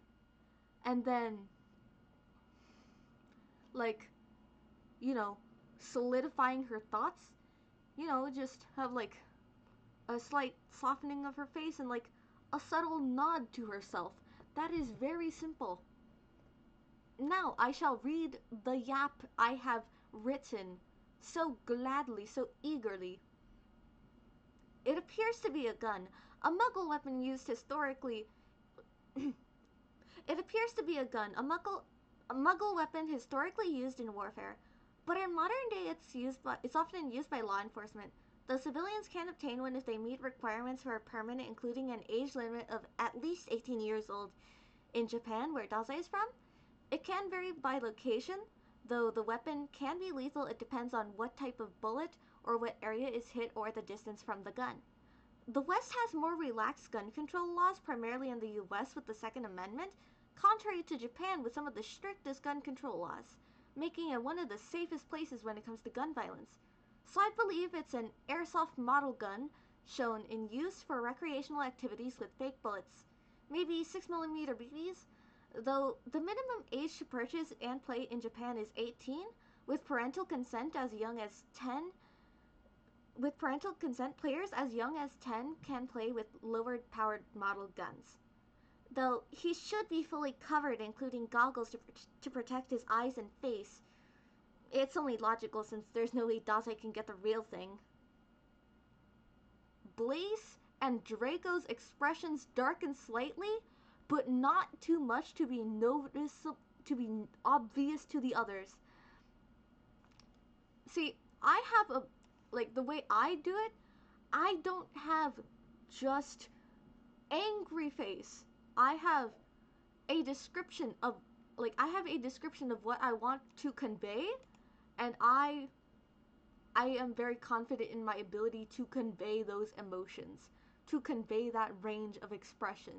and then, like, you know, solidifying her thoughts. You know, just have, like, a slight softening of her face and, like, a subtle nod to herself. That is very simple. Now I shall read the yap I have written so gladly, so eagerly. It appears to be a gun, a muggle weapon used historically. It appears to be a gun, a muggle weapon historically used in warfare. But in modern day, it's often used by law enforcement, though civilians can obtain one if they meet requirements for a permit, including an age limit of at least 18 years old. In Japan, where Dazai is from, it can vary by location, though the weapon can be lethal. It depends on what type of bullet or what area is hit or the distance from the gun. The West has more relaxed gun control laws, primarily in the US with the Second Amendment, contrary to Japan with some of the strictest gun control laws, making it one of the safest places when it comes to gun violence. So I believe it's an airsoft model gun shown in use for recreational activities with fake bullets, maybe 6mm BBs, though the minimum age to purchase and play in Japan is 18, with parental consent as young as 10. With parental consent, players as young as 10 can play with lower powered model guns. Though he should be fully covered, including goggles to protect his eyes and face. It's only logical since there's no way Dazai can get the real thing. Blaze and Draco's expressions darken slightly, but not too much to be noticeable, to be obvious to the others. See, I have a, like, the way I do it, I don't have just angry face. I have a description of, like, I have a description of what I want to convey, and I am very confident in my ability to convey those emotions, to convey that range of expression,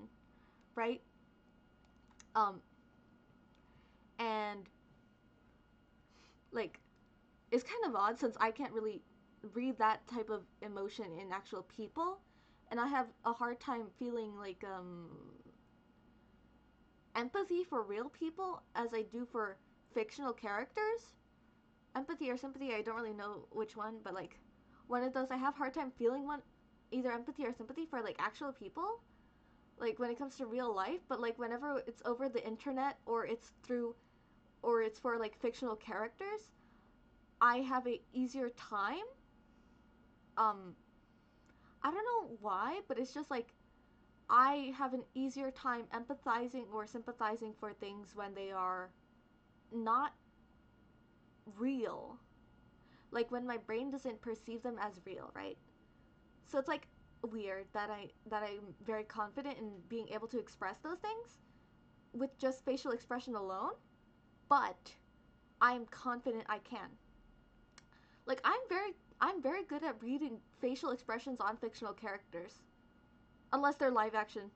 right? Um, and, like, it's kind of odd since I can't really read that type of emotion in actual people, and I have a hard time feeling, like, empathy for real people as I do for fictional characters. Empathy or sympathy, I don't really know which one, but, like, one of those, I have a hard time feeling one, either empathy or sympathy for, like, actual people, like, when it comes to real life. But, like, whenever it's over the internet or it's through, or it's for, like, fictional characters, I have a easier time. um I don't know why, but it's just like I have an easier time empathizing or sympathizing for things when they are not real, like when my brain doesn't perceive them as real, right? So it's, like, weird that I'm very confident in being able to express those things with just facial expression alone, but I'm confident I can. Like, I'm very good at reading facial expressions on fictional characters, unless they're live action.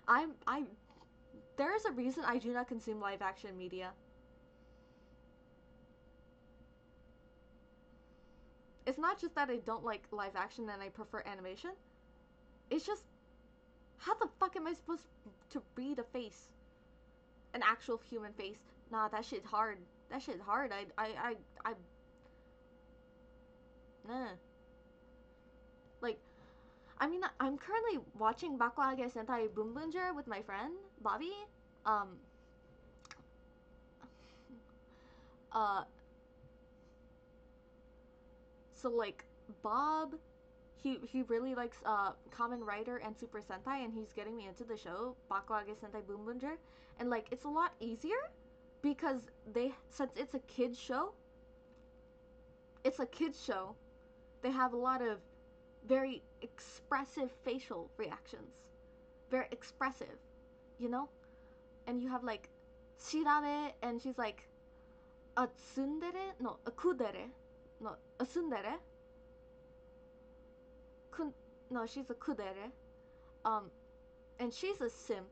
I there is a reason I do not consume live action media. It's not just that I don't like live action and I prefer animation. It's just, how the fuck am I supposed to read a face? An actual human face? Nah, that shit's hard. That shit's hard. Nah. Like, I mean, I'm currently watching Bakuage Sentai Boombunger with my friend, Bobby. Um, uh, so like, Bob, he really likes Kamen Rider and Super Sentai, and he's getting me into the show Bakuage Sentai Boombunger, and like it's a lot easier because since it's a kids show, they have a lot of very expressive facial reactions, very expressive, you know, and you have like Shirabe, and she's like a tsundere, no, a kudere, no, a tsundere, no, she's a kudere, um, and she's a simp.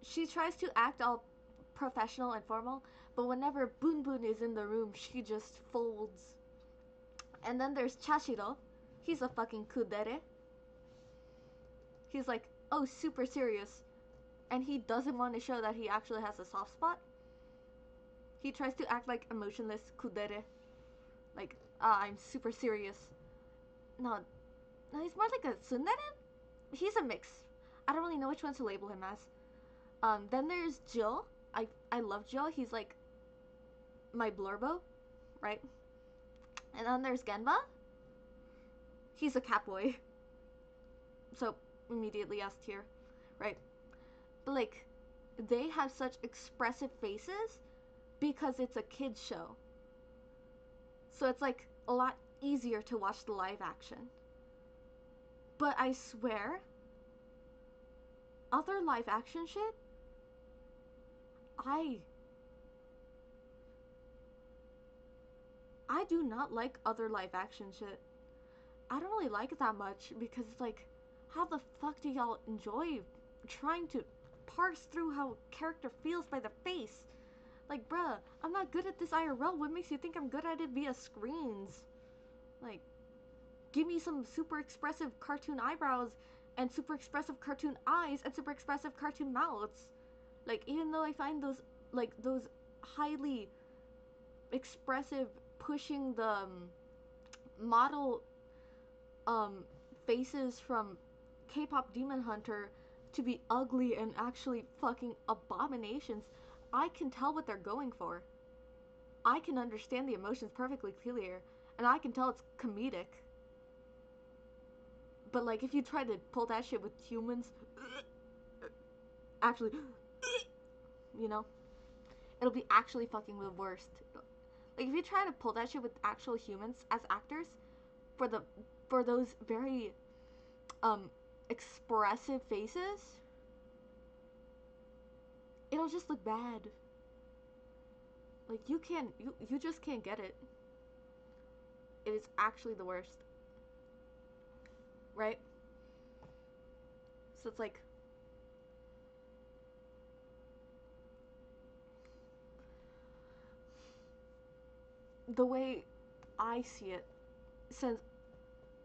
She tries to act all professional and formal, but whenever Boon Boon is in the room, she just folds. And then there's Chashiro. He's a fucking kudere. He's like, oh, super serious. And he doesn't want to show that he actually has a soft spot. He tries to act like emotionless kudere. Like, I'm super serious. No, no, he's more like a tsundere? He's a mix. I don't really know which one to label him as. Then there's Jill. I love Jill. He's like my blurbo, right? And then there's Genba. He's a catboy. So immediately S tier, right? But like, they have such expressive faces because it's a kids show. So it's like a lot easier to watch the live action. But I swear, other live action shit, I do not like other live action shit. I don't really like it that much because it's like, how the fuck do y'all enjoy trying to parse through how a character feels by the face? Like, bruh, I'm not good at this IRL. What makes you think I'm good at it via screens? Like, give me some super expressive cartoon eyebrows and super expressive cartoon eyes and super expressive cartoon mouths. Like, even though I find those highly expressive, pushing the model um, faces from K-pop Demon Hunter to be ugly and actually fucking abominations, I can tell what they're going for. I can understand the emotions perfectly clear, and I can tell it's comedic. But like, if you try to pull that shit with humans, actually, you know, it'll be actually fucking the worst. Like, if you try to pull that shit with actual humans as actors, for the for those very expressive faces, it'll just look bad. Like, you just can't get it. It is actually the worst. Right? So it's like, the way I see it, since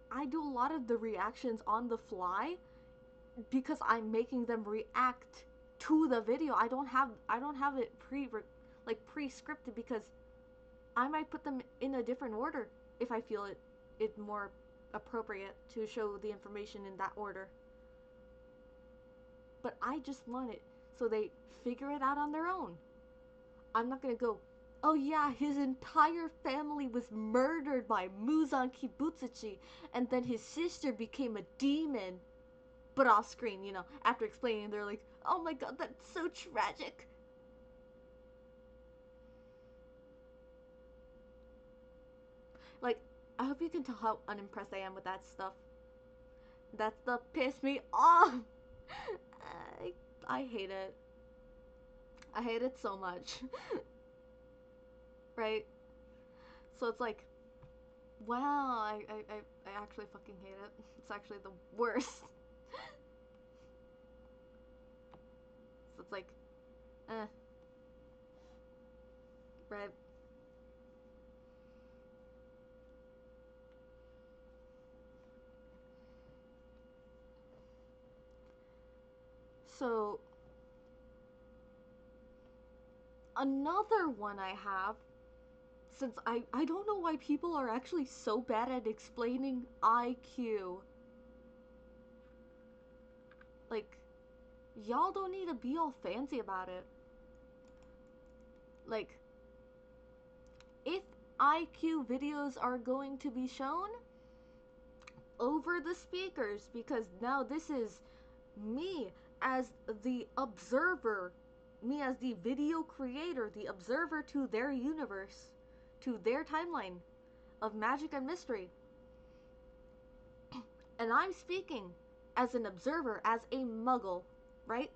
I do a lot of the reactions on the fly because I'm making them react to the video. I don't have it pre-scripted because I might put them in a different order if I feel it more appropriate to show the information in that order. But I just want it so they figure it out on their own. I'm not gonna go, oh yeah, his entire family was murdered by Muzan Kibutsuchi, and then his sister became a demon. But off screen, you know, after explaining, they're like, oh my god, that's so tragic. Like, I hope you can tell how unimpressed I am with that stuff. That stuff pissed me off. I hate it. I hate it so much. Right? So it's like, wow, I actually fucking hate it. It's actually the worst. it's like, eh. Right? So, another one I have, since I don't know why people are actually so bad at explaining IQ. Like, y'all don't need to be all fancy about it. Like, if IQ videos are going to be shown over the speakers, because now this is me as the observer, me as the video creator, the observer to their universe, to their timeline of magic and mystery. And I'm speaking as an observer, as a muggle, right?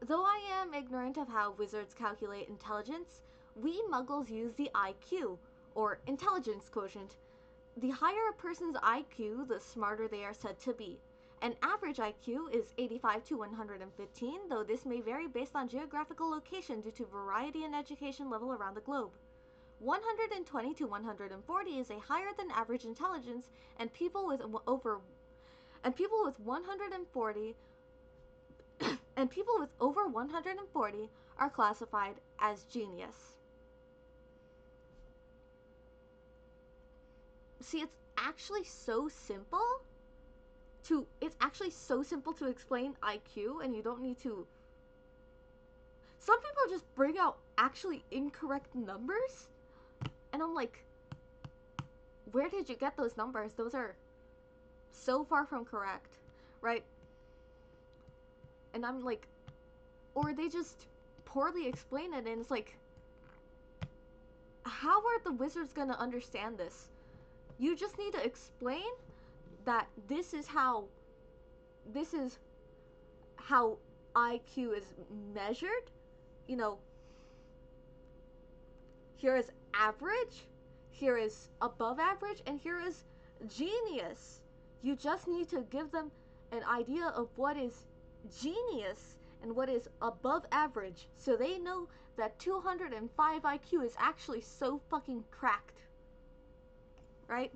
Though I am ignorant of how wizards calculate intelligence, we muggles use the IQ, or intelligence quotient. The higher a person's IQ, the smarter they are said to be. An average IQ is 85 to 115, though this may vary based on geographical location due to variety in education level around the globe. 120 to 140 is a higher than average intelligence, and people with 140 and people with over 140 are classified as genius. See, it's actually so simple to explain IQ, and you don't need to. Some people just bring out actually incorrect numbers, and I'm like, where did you get those numbers? Those are so far from correct, right? And I'm like, or they just poorly explain it, and it's like, how are the wizards gonna understand this? You just need to explain that this is how IQ is measured. You know, here is average, here is above average, and here is genius. You just need to give them an idea of what is genius and what is above average, so they know that 205 IQ is actually so fucking cracked. Right?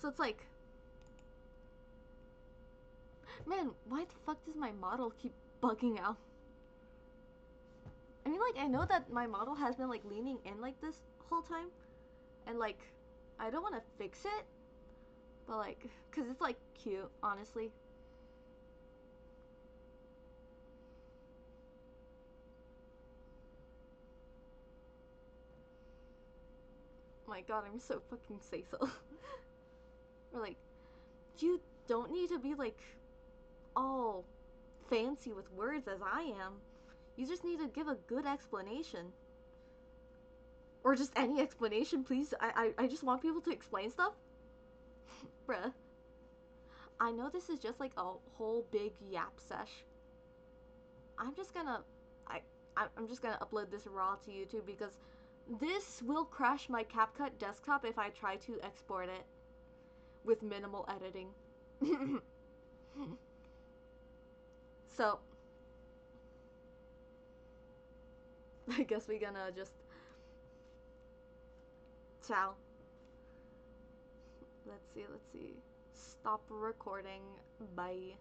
So it's like, man, why the fuck does my model keep bugging out? I mean, like, I know that my model has been, like, leaning in like this whole time, and, like, I don't want to fix it, but, like, because it's, like, cute, honestly. My god, I'm so fucking say-so. Or, like, you don't need to be, like, all fancy with words as I am. You just need to give a good explanation. Or just any explanation, please. I just want people to explain stuff. Bruh. I know this is just like a whole big yap sesh. I'm just gonna I I'm just gonna upload this raw to YouTube because this will crash my CapCut desktop if I try to export it with minimal editing. So I guess we're gonna just ciao. Let's see. Stop recording. Bye.